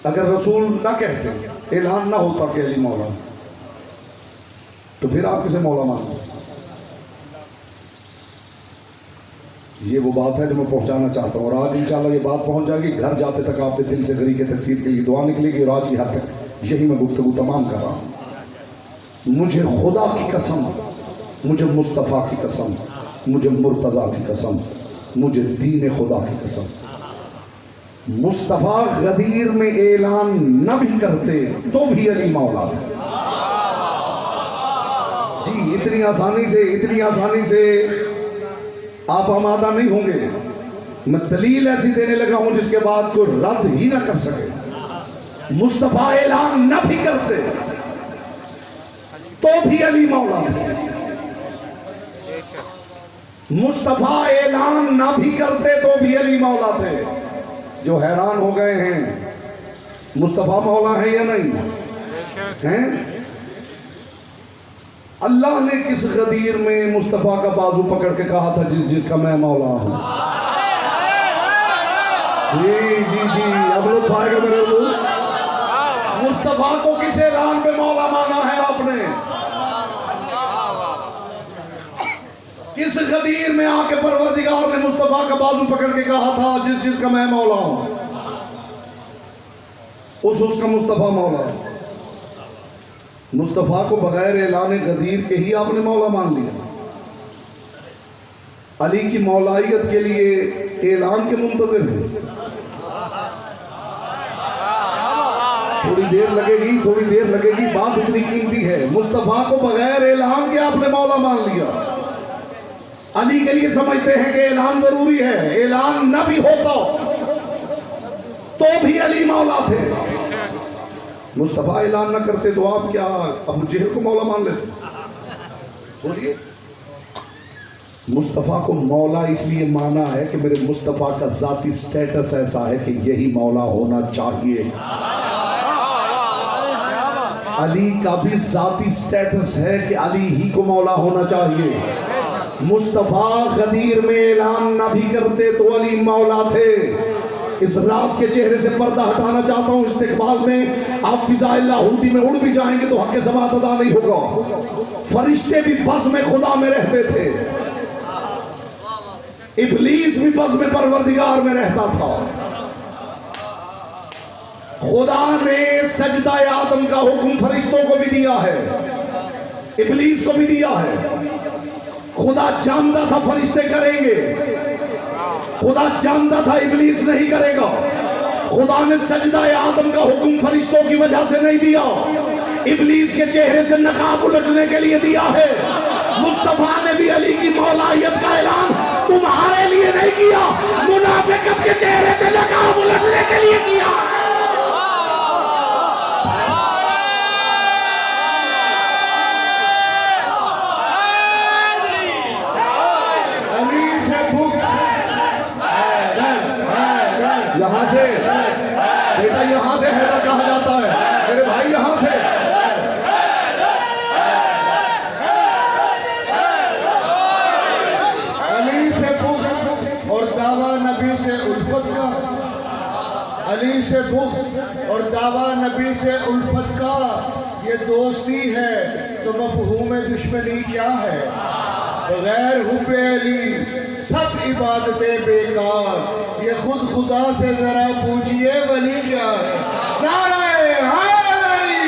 अगर रसूल ना कहते, ऐलान ना होता कि अली मौला, तो फिर आप किसे मौला मानते? ये वो बात है जो मैं पहुंचाना चाहता हूँ, और आज इंशाल्लाह ये बात पहुंच जाएगी। घर जाते तक आपके दिल से गरी के तकसीर के लिए दुआ निकलेगी, और आज की हद तक यही मैं गुफ्तगू तमाम कर रहा हूँ। मुझे खुदा की कसम, मुझे मुस्तफ़ा की कसम, मुझे मुर्तज़ा की कसम, मुझे दीन खुदा की कसम, मुस्तफ़ा गदीर में ऐलान न भी करते तो भी अली मौला था जी। इतनी आसानी से आप आमादा नहीं होंगे। मैं दलील ऐसी देने लगा हूं जिसके बाद कोई रद्द ही ना कर सके। मुस्तफ़ा ऐलान न भी करते तो भी अली मौला थे। मुस्तफा ऐलान ना भी करते तो भी अली मौला थे। जो हैरान हो गए हैं मुस्तफा मौला है या नहीं हैं? अल्लाह ने किस गदीर में मुस्तफा का बाजू पकड़ के कहा था जिस जिसका मैं मौला हूं। जी जी जी, अब लोग आएगा मेरे लोग। मुस्तफा को किस ऐलान पे मौला माना है आपने? किस गदीर में आके परवरदिगार ने मुस्तफा का बाजू पकड़ के कहा था जिस जिसका मैं मौला हूं, उसका मुस्तफा मौला है। मुस्तफा को बगैर ऐलान गदीर के ही आपने मौला मान लिया। अली की मौलाइयत के लिए ऐलान के मुंतज़िर है। थोड़ी देर लगेगी, थोड़ी देर लगेगी, बात इतनी कीमती है। मुस्तफा को बगैर ऐलान के आपने मौला मान लिया। अली के लिए समझते हैं कि ऐलान जरूरी है। ऐलान न भी होता तो भी अली मौला थे। मुस्तफा ऐलान न करते तो आप क्या अबू जहल को मौला मान लेते? बोलिए। मुस्तफा को मौला इसलिए माना है कि मेरे मुस्तफा का जाती स्टेटस ऐसा है कि यही मौला होना चाहिए। अली का भी जाती स्टेटस है कि अली ही को मौला होना चाहिए। मुस्तफा गदीर में ऐलान ना भी करते तो अली मौला थे। इस राज के चेहरे से पर्दा हटाना चाहता हूं। इस्तिकबाल में आप फिजाए लाहूती में उड़ भी जाएंगे तो हक़ समात अदा नहीं होगा। फरिश्ते भी बज़ में खुदा में रहते थे, इब्लीस भी बज़ में परवरदिगार में रहता था। खुदा ने सजदा आदम का हुक्म फरिश्तों को भी दिया है, इब्लीस को भी दिया है। खुदा जानता था फरिश्ते करेंगे, खुदा जानता था इब्लीस नहीं करेगा। खुदा ने सजदा आदम का हुक्म फरिश्तों की वजह से नहीं दिया, इब्लीस के चेहरे से नकाब उलटने के लिए दिया है। मुस्तफा ने भी अली की मौलायत का ऐलान तुम्हारे लिए नहीं किया, मुनाफिकत के चेहरे से नकाब उलटने के लिए किया। यहां से बेटा, यहां से हैदर कहा जाता है मेरे भाई, यहां से। अली से बुग़्ज़ और दावा नबी से उल्फत का, अली से बुग़्ज़ और दावा नबी से उल्फत का ये दोस्ती है तो मफ़हूम दुश्मनी क्या है? बगैर हुब्बे अली सब इबादतें बेकार। ये खुद खुदा से जरा पूछिए वली क्या है? नारे हैदरी।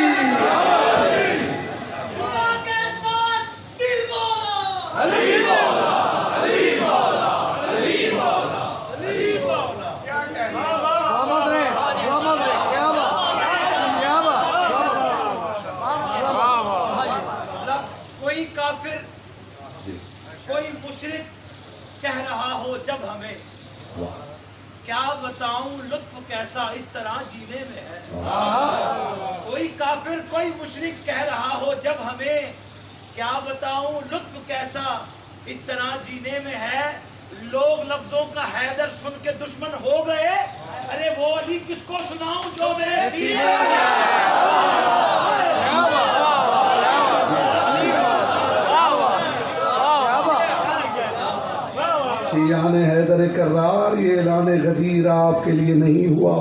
खुदा के साथ दिल बोला, अली मौला, अली मौला, अली मौला, अली मौला। क्या कहना? समझ रहे, क्या बात? कोई काफिर, कोई मुशरिक कह रहा हो जब हमें, क्या बताऊं लुत्फ कैसा इस तरह जीने में है। कोई काफिर कोई मुशरिक कह रहा हो जब हमें, क्या बताऊं लुत्फ कैसा इस तरह जीने में है। लोग लफ्जों का हैदर सुन के दुश्मन हो गए, अरे वो अली किसको सुनाऊं जो मेरे सीने में है। शियान हैदर करार, ये ऐलान गदीर आपके लिए नहीं हुआ।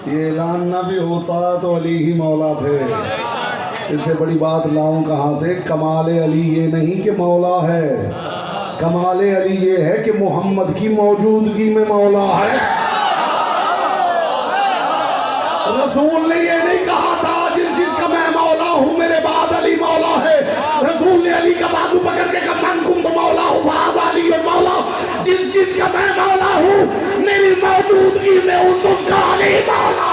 ये ऐलान ना भी होता तो अली ही मौला थे। इससे बड़ी बात लाऊं कहां से? कमाल अली ये नहीं कि मौला है, कमाल अली ये है कि मोहम्मद की मौजूदगी में मौला है। रसूल ने ये नहीं कहा था जिस जिसका मैं मौला हूं मेरे बाद अली मौला है। रसूल ने अली का बाजू पकड़ के कहा मन कुम तो मौला हूं फाज अली और मौला। जिस जिसका मैं मौला हूं मेरी मौजूदगी में उसका अली मौला।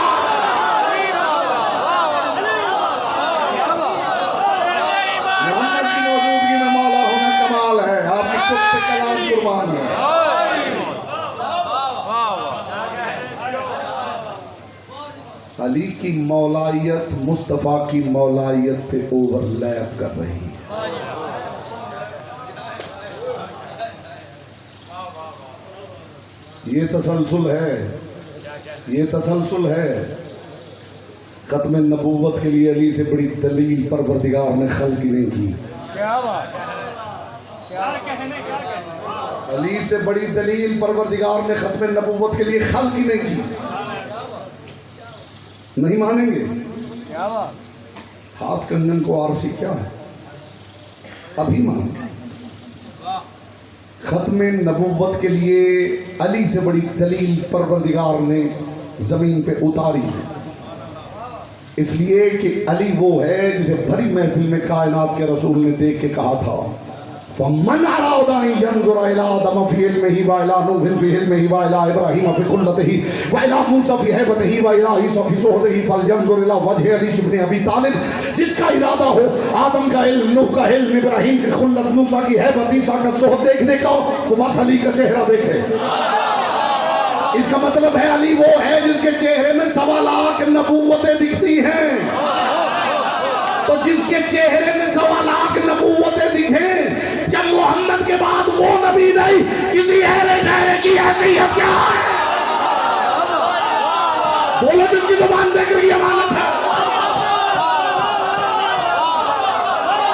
मोहम्मद की मौजूदगी में मौला होना कमाल है। आपकी चुप पे कलाम कुर्बान है। अली की मौलायत मुस्तफ़ा की मौलायत पे ओवरलैप कर रही है। ये तसलसल है, ये तसलसल है। खत्म नबूवत के लिए अली से बड़ी दलील परवरदिगार ने खल्क नहीं की। क्या बात, क्या कहने, क्या कहने। अली से बड़ी दलील परवरदिगार ने खत्म नबूवत के लिए खल्क ही नहीं की। नहीं मानेंगे? क्या बात। हाथ कंगन को आरसी क्या है? अभी मानेंगे। खत्म नबूवत के लिए अली से बड़ी दलील परवरदिगार ने जमीन पे उतारी है, इसलिए कि अली वो है जिसे भरी महफिल में कायनात के रसूल ने देख के कहा था, फमन अरादानी यंजुर इला आदम फी इल्मिही व इला नूह फी इल्मिही व इला इब्राहीम फी खुल्लतिही व इला मूसा फी हैबतिही व इला ईसा फी ज़ुहदिही फलयंजुर इला वजहि अली इब्न अबी तालिब। जिसका इरादा हो आदम का इल्म, नूह का इल्म, इब्राहीम की खुल्लत, मूसा की हैबत, ईसा का ज़ुहद देखने का, वो बस अली का चेहरा देखे। इसका मतलब है अली वो है जिसके चेहरे में 1.25 लाख नबूवतें दिखती हैं। तो जिसके चेहरे में 1.25 लाख नबूवतें दिखे, जब मोहम्मद के बाद वो नबी नहीं, किसी अहले गैरे की हैसियत क्या है? बोलो, जिसकी जुबान जिक्र की अमानत है।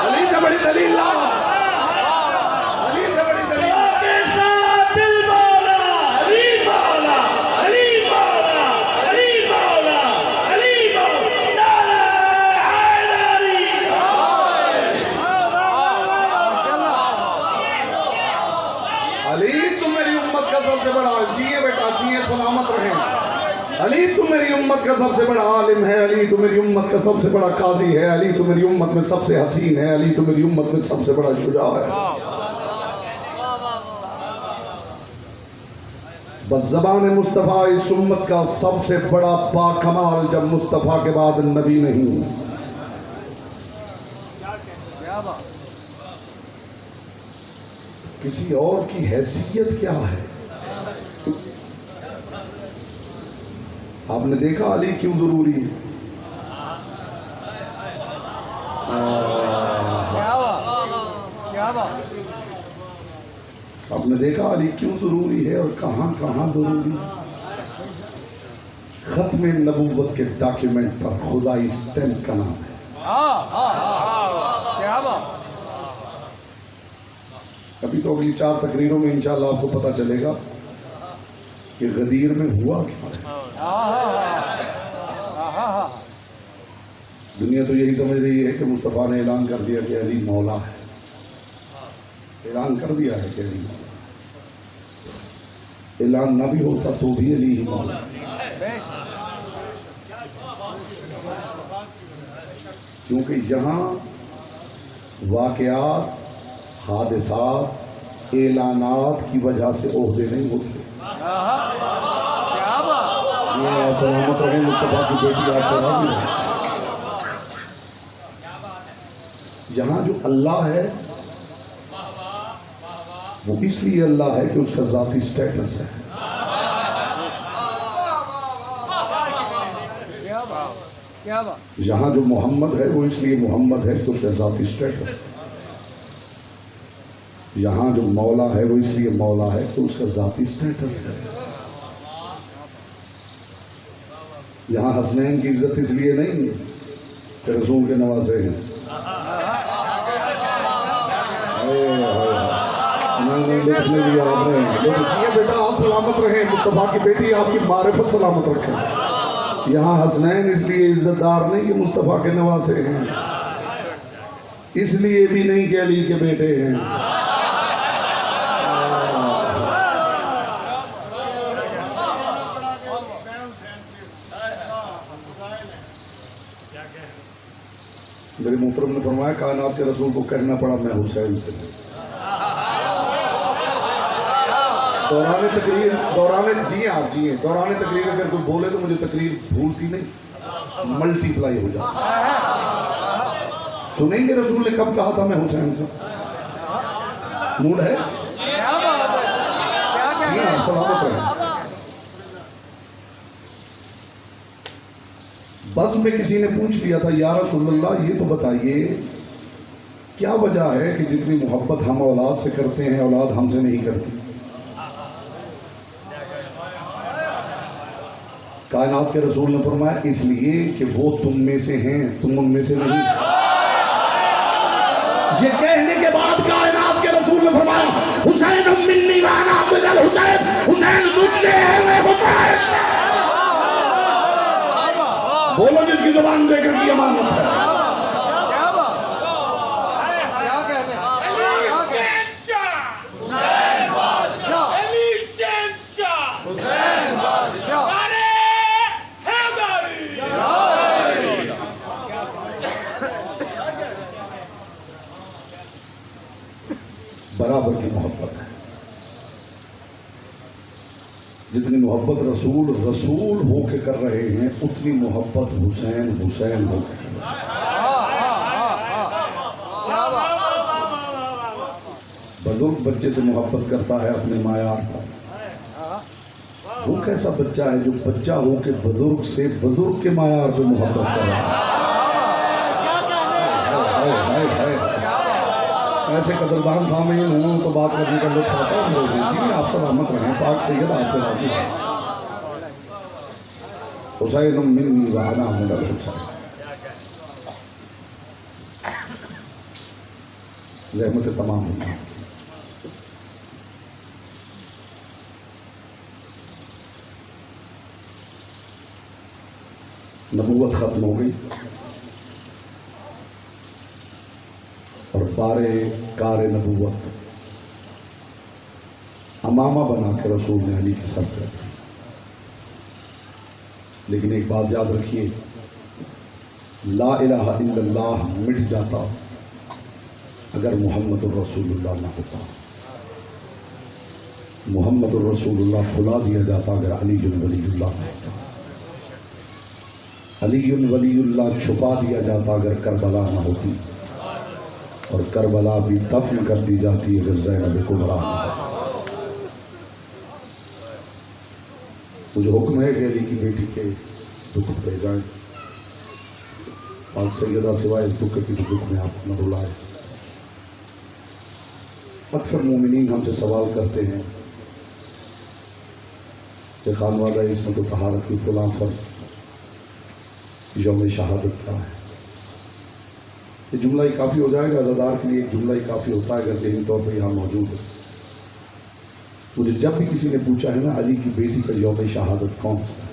अली से बड़ी दलील लाओ, अली से बड़ी दलील। के साथ दिल मौला, अली मौला, अली मौला, अली मौला, अली मौला, नारे हैदरी। अली तुम मेरी उम्मत का सबसे बड़ा, जिए बेटा जिए, सलामत रहें। अली तुम मेरी उम्मत का सबसे बड़ा आलिम है, अली तुम मेरी उम्मत का सबसे बड़ा काजी है, अली तुम मेरी उम्मत में सबसे हसीन है, अली तुम मेरी उम्मत में सबसे बड़ा शुजा है। बस ज़बान मुस्तफ़ा इस उम्मत का सबसे बड़ा बाकमाल, जब मुस्तफ़ा के बाद नबी नहीं। क्या बात। किसी और की हैसियत क्या है? आपने देखा अली क्यों जरूरी है? क्या बात, क्या बात। आपने देखा अली क्यों जरूरी है और कहाँ कहाँ जरूरी है? खत्म नबूवत के डॉक्यूमेंट पर खुदाई स्टैम्प का नाम है। क्या बात। अभी तो अगली 4 तकरीरों में इंशाल्लाह आपको पता चलेगा कि गदीर में हुआ क्या है। दुनिया तो यही समझ रही है कि मुस्तफ़ा ने ऐलान कर दिया कि अली मौला है, ऐलान कर दिया है कि अली मौला। ऐलान ना भी होता तो भी अली ही मौला है। क्योंकि यहाँ वाक़यात, हादिसात, ऐलानात की वजह से ओहदे नहीं होते। क्या बात। ये आप सलामत रहें, मुस्तफ़ा की बेटी आप सलामत रहें। यहाँ जो अल्लाह है वो इसलिए अल्लाह है कि उसका ज़ाती स्टेटस है। क्या बात, क्या बात। यहाँ जो मोहम्मद है वो इसलिए मोहम्मद है कि उसका ज़ाती स्टेटस है। यहाँ जो मौला है वो इसलिए मौला है कि उसका ज़ाती स्टेटस है। यहाँ हसनैन की इज्जत इसलिए नहीं कि रसूल के नवासे हैं। नहीं लिया आपने, जिए बेटा आप सलामत रहें, मुस्तफ़ा की बेटी आपकी मारिफत सलामत रखें। यहाँ हसनैन इसलिए इज्जतदार नहीं कि मुस्तफ़ा के नवासे हैं, इसलिए भी नहीं कि अली के बेटे हैं। मेरे मोहतरम ने फरमाया कायनात के रसूल को कहना पड़ा मैं हुसैन से। दौरान तकरीर, दौरान तकरीर अगर कोई बोले तो मुझे तकरीर भूलती नहीं, मल्टीप्लाई हो जाती। सुनेंगे रसूल ने कब कहा था मैं हुसैन से? मूड है? जी हाँ, सलामत रहे। बज़्म में किसी ने पूछ लिया था, या रसूलल्लाह ये तो बताइए क्या वजह है कि जितनी मोहब्बत हम औलाद से करते हैं औलाद हमसे नहीं करती। कायनात के रसूल ने फरमाया इसलिए कि वो तुम में से हैं, तुम उनमें से नहीं। ये कहने के बाद कायनात के रसूल ने फरमाया हुसैन मिन्नी व अना मिनल हुसैन, हुसैन मुझसे है मैं हुसैन। बोलो जिसकी जुबान जिक्र की अमानत है। बराबर की मोहब्बत है। जितनी मोहब्बत रसूल रसूल होके कर रहे हैं उतनी मोहब्बत हुसैन हुसैन होके कर रहे हैं। बुजुर्ग बच्चे से मोहब्बत करता है अपने मायार पर। वो कैसा बच्चा है जो बच्चा हो के बुजुर्ग से बुजुर्ग के मायार पे मोहब्बत कर रहा है। ऐसे कदरदान सामीन हूँ तो बात करने का लुत्फ आता है। जी आप सलामत रहें, पाक सैयद आपसे राजी है। हुसैन मिन्नी व अना मिनल हुसैन। ज़हमत तमाम हुई। नबूवत खत्म हो गई और बारे कार नबूवत अमामा बना के रसूल ने अली के सर पर रखी। लेकिन एक बात याद रखिए, ला इलाहा इल्लल्लाह मिट जाता अगर मुहम्मदुर रसूलुल्लाह ना होता। मुहम्मदुर रसूलुल्लाह भुला दिया जाता अगर अलीयुल वलीयुल्लाह ना होता। अलीयुल वलीयुल्लाह छुपा दिया जाता अगर करबला ना होती। और करबला भी दफन कर दी जाती अगर ज़ैनब कुबरा ना होती। मुझे हुक्म है कि अली की बेटी के दुख पे जाए। पाक सैयदा सिवाय इस दुख के किसी दुख में आप न रुलाए। अक्सर मोमिनीन हमसे सवाल करते हैं कि खानवादा इसमें तो तहारत की फलां फर्क यौम शहादत क्या है। ये जुमला ही काफ़ी हो जाएगा, अज़ादार के लिए एक जुमला ही काफ़ी होता है अगर ज़हनी तौर पर यहाँ मौजूद है। मुझे जब भी किसी ने पूछा है ना अली की बेटी का यौम शहादत कौन सा है,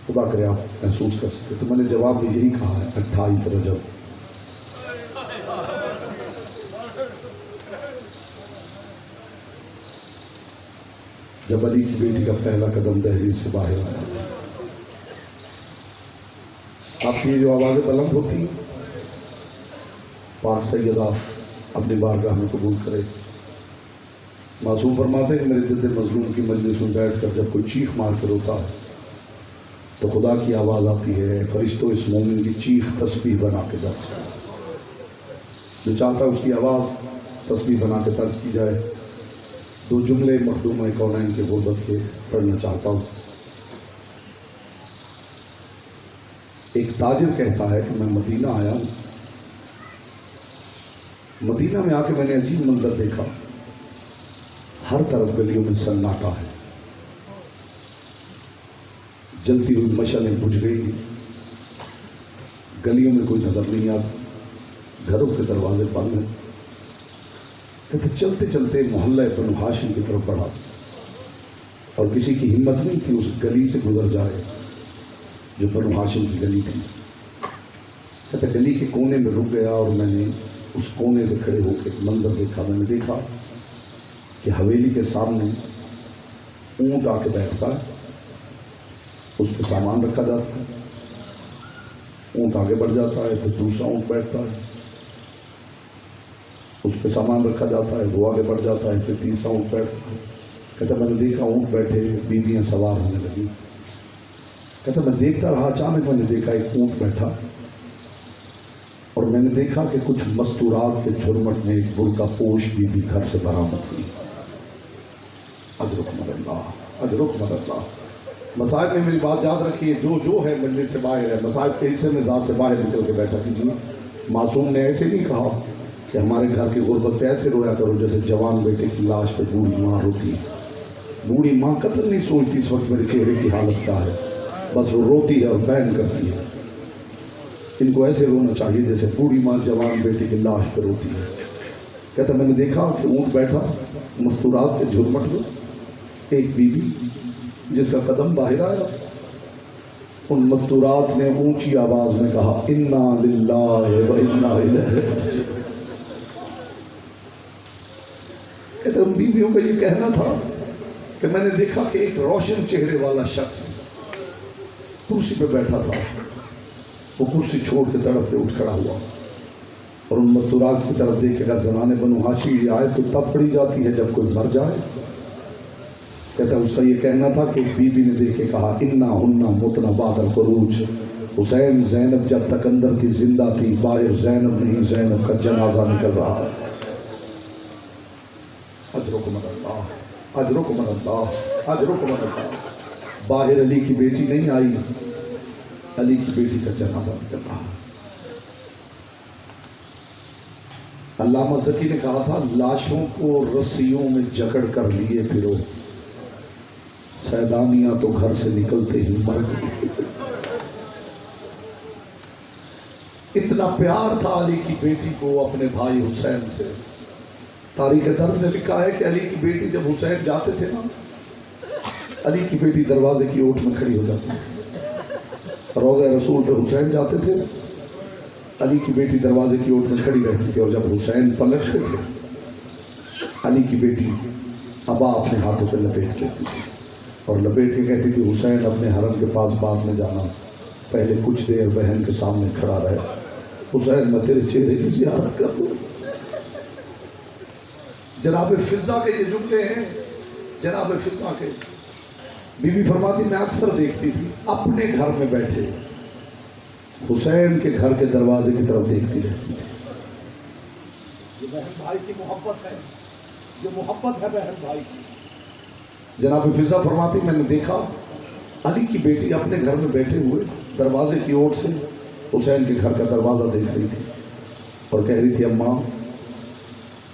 खुदा करे आप महसूस कर सके, तो मैंने जवाब में यही कहा है 28 रजब। जब अली की बेटी का पहला कदम दहलीज से बाहर आया। आपकी जो आवाज़ें बुलंद होती हैं, पाक सैयदा अपनी बारगाह में कबूल करे। मासूम फरमाते हैं मेरे जद्द मजलूम की मजलिस में बैठ कर जब कोई चीख मार कर रोता है तो खुदा की आवाज़ आती है, फरिश्तों इस मोमिन की चीख तस्बीह बना के दर्ज कर। जो चाहता है उसकी आवाज़ तस्बीह बना के दर्ज की जाए। दो जुमले मखदूम कौनैन के गुरबत के पढ़ना चाहता हूँ। एक ताजिर कहता है कि मैं मदीना आया हूँ। मदीना में आके मैंने अजीब मंजर देखा। हर तरफ गलियों में सन्नाटा है। जलती हुई मशालें बुझ गई। गलियों में कोई नजर नहीं आता। घरों के दरवाजे बंद हैं। कहते चलते चलते मोहल्ला बनु हाशिम की तरफ बढ़ा और किसी की हिम्मत नहीं थी उस गली से गुजर जाए जो बनु हाशिम की गली थी। कहते गली के कोने में रुक गया और मैंने उस कोने से खड़े होकर मंजर देखा। मैंने देखा कि हवेली के सामने ऊंट आके बैठता है, उस पर सामान रखा जाता है। ऊंट आगे बढ़ जाता है, फिर दूसरा ऊंट बैठता है, उस पर सामान रखा जाता है, वो आगे बढ़ जाता है, फिर तीसरा ऊंट बैठता है। कहता मैंने देखा ऊंट बैठे, बीवियाँ सवार होने लगी। कहता मैं देखता रहा, अचानक मैंने देखा एक ऊंट बैठा और मैंने देखा कि कुछ मस्तूरात के झुरमट में एक बुर्का पोश बीबी घर से बरामद हुई। अजरुक मरल्लाह, अजरुक मरल्लाह। मसाइब में मेरी बात याद रखिए, जो है मजलिस से बाहर है, मसाइब के हिस्से में ज़ात से बाहर निकल के बैठा कीजिए। मासूम ने ऐसे नहीं कहा कि हमारे घर की गुर्बत पे ऐसे रोया करो जैसे जवान बेटे की लाश पे बूढ़ी माँ रोती है। बूढ़ी माँ कतई नहीं सोचती इस वक्त मेरे चेहरे की हालत क्या है, बस वो रोती है और बैन करती है। इनको ऐसे रोना चाहिए जैसे बूढ़ी माँ जवान बेटे की लाश पर रोती है। कहता मैंने देखा कि ऊँट बैठा मस्तूरात के झुरमट में, एक बीबी जिसका कदम बाहर आया, उन मस्तूरात ने ऊंची आवाज में कहा इन्ना लिल्लाहि व इन्ना इलैहि राजिऊन। कहते उन बीवियों का ये कहना था कि मैंने देखा कि एक रोशन चेहरे वाला शख्स कुर्सी पे बैठा था, वो कुर्सी छोड़ के तड़प के उठ खड़ा हुआ और उन मस्तूरात की तरफ देखेगा। ज़नाने बनु हाशिम ये आयत तो तब पढ़ी जाती है जब कोई मर जाए। कहता उसका ये कहना था कि बीबी ने देखे कहा इन्ना हुन्ना मुतना बादल फरूज। हुसैन ज़ैनब जब तक अंदर थी जिंदा थी, बाहर ज़ैनब नहीं ज़ैनब का जनाजा निकल रहा है। अजरुकुम अल्लाह, अजरुकुम अल्लाह, अजरुकुम अल्लाह। बाहर अली की बेटी नहीं आई, अली की बेटी का जनाजा निकल रहा है। अल्लामा ज़की ने कहा था लाशों को रस्सियों में जकड़ कर लिए फिरो, सैदानियां तो घर से निकलते ही मर गई। इतना प्यार था अली की बेटी को अपने भाई हुसैन से। तारीख दर्द ने लिखा है कि अली की बेटी जब हुसैन जाते थे ना, अली की बेटी दरवाजे की ओट में खड़ी हो जाती थी। रोज़े रसूल पे हुसैन जाते थे, अली की बेटी दरवाजे की ओट में खड़ी रहती थी और जब हुसैन पलटते थे, अली की बेटी अबा अपने हाथों पे लपेट लेती थी और लपेट के कहती थी हुसैन अपने हरम के पास बाद में जाना, पहले कुछ देर बहन के सामने खड़ा रहे, हुसैन मैं तेरे चेहरे की ज़ियारत कर लूँ। जनाब फिजा के ये जुमले हैं, जनाब फिजा के। बीबी फरमाती मैं अक्सर देखती थी अपने घर में बैठे हुसैन के घर के दरवाजे की तरफ देखती रहती थी। ये बहन भाई की मोहब्बत है, ये मोहब्बत है बहन भाई की। जनाब फिजा फरमाती मैंने देखा अली की बेटी अपने घर में बैठे हुए दरवाजे की ओर से हुसैन के घर का दरवाज़ा देख रही थी और कह रही थी अम्मा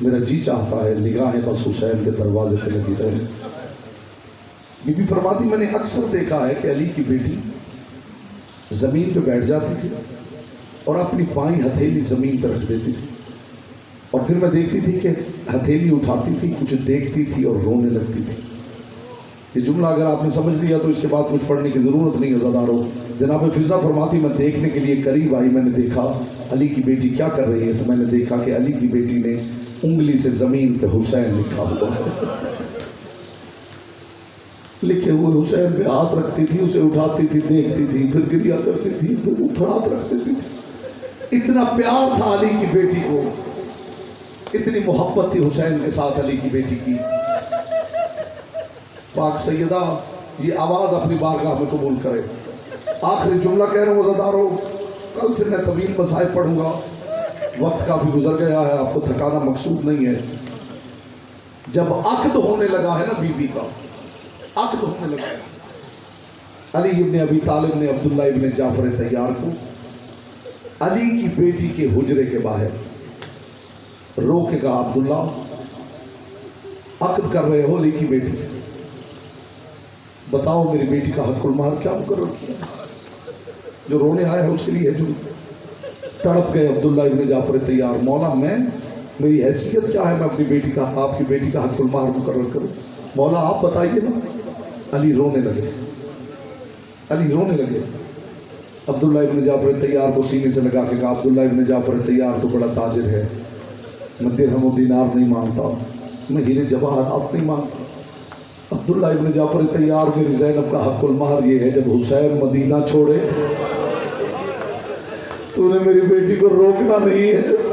मेरा जी चाहता है निगाहें बस हुसैन के दरवाजे पर लगी रहे। बीबी फरमाती मैंने अक्सर देखा है कि अली की बेटी ज़मीन पे बैठ जाती थी और अपनी बाईं हथेली ज़मीन पर रख देती थी और फिर मैं देखती थी कि हथेली उठाती थी, कुछ देखती थी और रोने लगती थी। ये जुमला अगर आपने समझ लिया तो इसके बाद कुछ पढ़ने की ज़रूरत नहीं है ज़दारो। जनाब फिजा फरमाती मैं देखने के लिए करीब आई, मैंने देखा अली की बेटी क्या कर रही है, तो मैंने देखा कि अली की बेटी ने उंगली से ज़मीन पे हुसैन लिखा हुआ है। लिखे हुए हुसैन पे हाथ रखती थी, उसे उठाती थी, देखती थी, फिर गिरिया करती थी, फिर ऊपर हाथ रख देती थी। इतना प्यार था अली की बेटी को, इतनी मोहब्बत थी हुसैन के साथ अली की बेटी की। पाक सैयदा ये आवाज़ अपनी बारगाह में कबूल करे। आखिरी जुमला कह रहा हूँ वज़ादारों, कल से मैं तवील मसाइब पढ़ूंगा, वक्त काफ़ी गुजर गया है, आपको थकाना मकसूद नहीं है। जब अक्द होने लगा है ना बीबी का, अक्द होने लगा है, अली इब्ने अबी तालिब ने अब्दुल्ला इब्ने जाफर तैयार को अली की बेटी के हुजरे के बाहर रो के कहा अब्दुल्ला अक्द कर रहे हो अली की बेटी से, बताओ मेरी बेटी का हक़ुल महर क्या मुकर्रर किया। जो रोने आया है उसके लिए जो तड़प गए अब्दुल्ला इब्ने जाफर तैयार, मौला मैं मेरी हैसियत क्या है, मैं अपनी बेटी का आपकी बेटी का हक़ुल महर मुकर्रर करूँ, मौला आप बताइए ना। अली रोने लगे, अली रोने लगे। अब्दुल्ला इब्ने जाफर तैयार को सीने से लगा के कहा अब्दुल्ला इब्ने जाफर तैयार तो बड़ा ताजिर है, मैं दिरहम और दीनार नहीं मांगता, मैं हीरे जवाहरात नहीं मांगता। अब्दुल्ला इब्ने जाफर तैयार मेरी ज़ैनब का हक़ुल महर ये है जब हुसैन मदीना छोड़े तूने मेरी बेटी को रोकना नहीं है।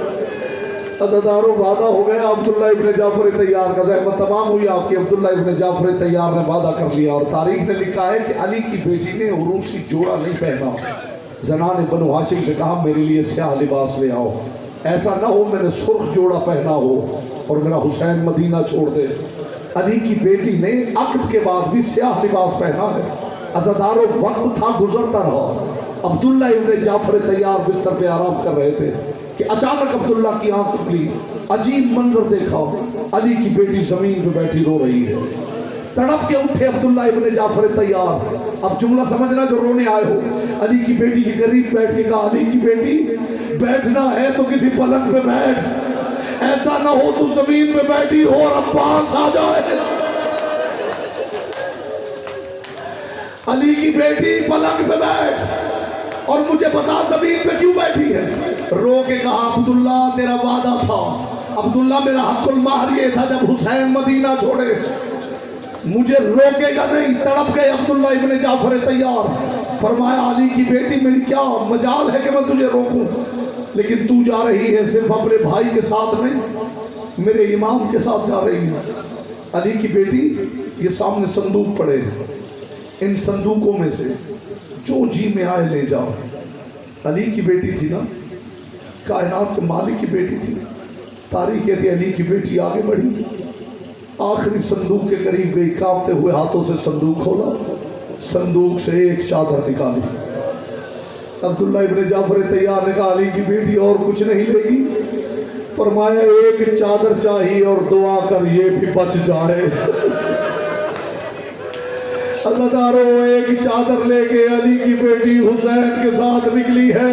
अज़ादारों वादा हो गया अब्दुल्ला इब्ने जाफर तैयार का, ज़हमत तमाम हुई आपकी। अब्दुल्ला इब्ने जाफर तैयार ने वादा कर लिया और तारीख ने लिखा है कि अली की बेटी ने उरूसी जोड़ा नहीं पहना। ज़नाने बनु हाशिम से कहा मेरे लिए स्याह लिबास ले आओ, ऐसा ना हो मैंने सुर्ख जोड़ा पहना हो और मेरा हुसैन मदीना छोड़ दे। अली की बेटी ने अक्द के बाद भी स्याह लिबास पहना है। अज़ादारों वक्त था गुजरता रहा। अब्दुल्ला इब्न जाफर तैयार बिस्तर पे आराम कर रहे थे कि अचानक अब्दुल्ला की आंख खुली। अजीब मंजर देखा, अली की बेटी जमीन पे बैठी रो रही है। तड़प के उठे अब्दुल्ला इब्न जाफर तैयार। अब जुमला समझना जो रोने आए हो। अली की बेटी के करीब बैठ के कहा, अली की बेटी बैठना है तो किसी पलंग पे बैठ, ऐसा ना हो तू जमीन पे बैठी हो और अब्बास आ जाए। अली की बेटी पलंग पे बैठ और मुझे बता जमीन पे क्यों बैठी है। रो के कहा, अब्दुल्ला तेरा वादा था, अब्दुल्ला मेरा हक़ुल महर ये था जब हुसैन मदीना छोड़े मुझे रोकेगा नहीं। तड़प गए अब्दुल्ला इब्न जाफर तैयार। फरमाया, अली की बेटी मेरी क्या मजाल है कि मैं तुझे रोकूं, लेकिन तू जा रही है सिर्फ अपने भाई के साथ नहीं, मेरे इमाम के साथ जा रही है। अली की बेटी, ये सामने संदूक पड़े हैं, इन संदूकों में से जो जी में आए ले जाओ। अली की बेटी थी ना, कायनात के मालिक की बेटी थी। तारीख कहती है अली की बेटी आगे बढ़ी, आखिरी संदूक के करीब गई, कांपते हुए हाथों से संदूक खोला, संदूक से एक चादर निकाली। अब्दुल्ला इब्न जाफर तैयार ने कहा, अली की बेटी और कुछ नहीं लेगी। फरमाया, एक चादर चाहिए और दुआ कर ये भी बच जाए। अज़ादारों, एक चादर लेके अली की बेटी हुसैन के साथ निकली है।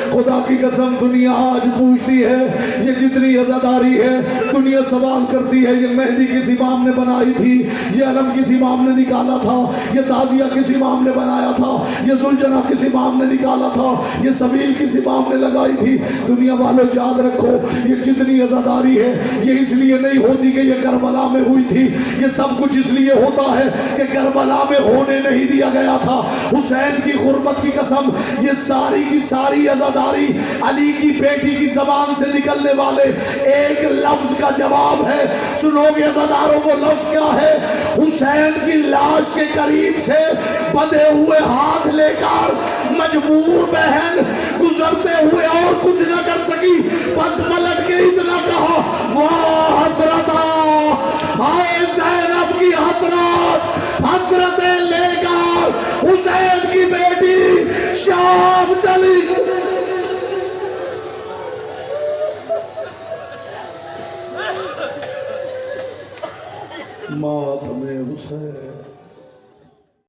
खुदा की कसम दुनिया आज पूछती है, ये जितनी अज़ादारी है दुनिया सवाल करती है, ये मेहंदी किस इमाम ने बनाई थी, ये अलम किस इमाम ने निकाला था, ये ताजिया किस इमाम ने बनाया था, ये जुलजना किस इमाम ने निकाला था, ये सबील किस इमाम ने लगाई थी। दुनिया वालों याद रखो, ये जितनी अज़ादारी है ये इसलिए नहीं होती कि ये करबला में हुई थी, ये सब कुछ इसलिए होता है कि करबला में होने नहीं दिया गया था। हुसैन की गुर्बत की कसम, ये सारी की सारी अज़ादारी अली की बेटी की जबान से निकलने वाले एक लफ्ज का जवाब है। सुनोगे अज़ादारों, वो लफ्ज क्या है? हुसैन की लाश के करीब से बंधे हुए हाथ लेकर मजबूर बहन गुजर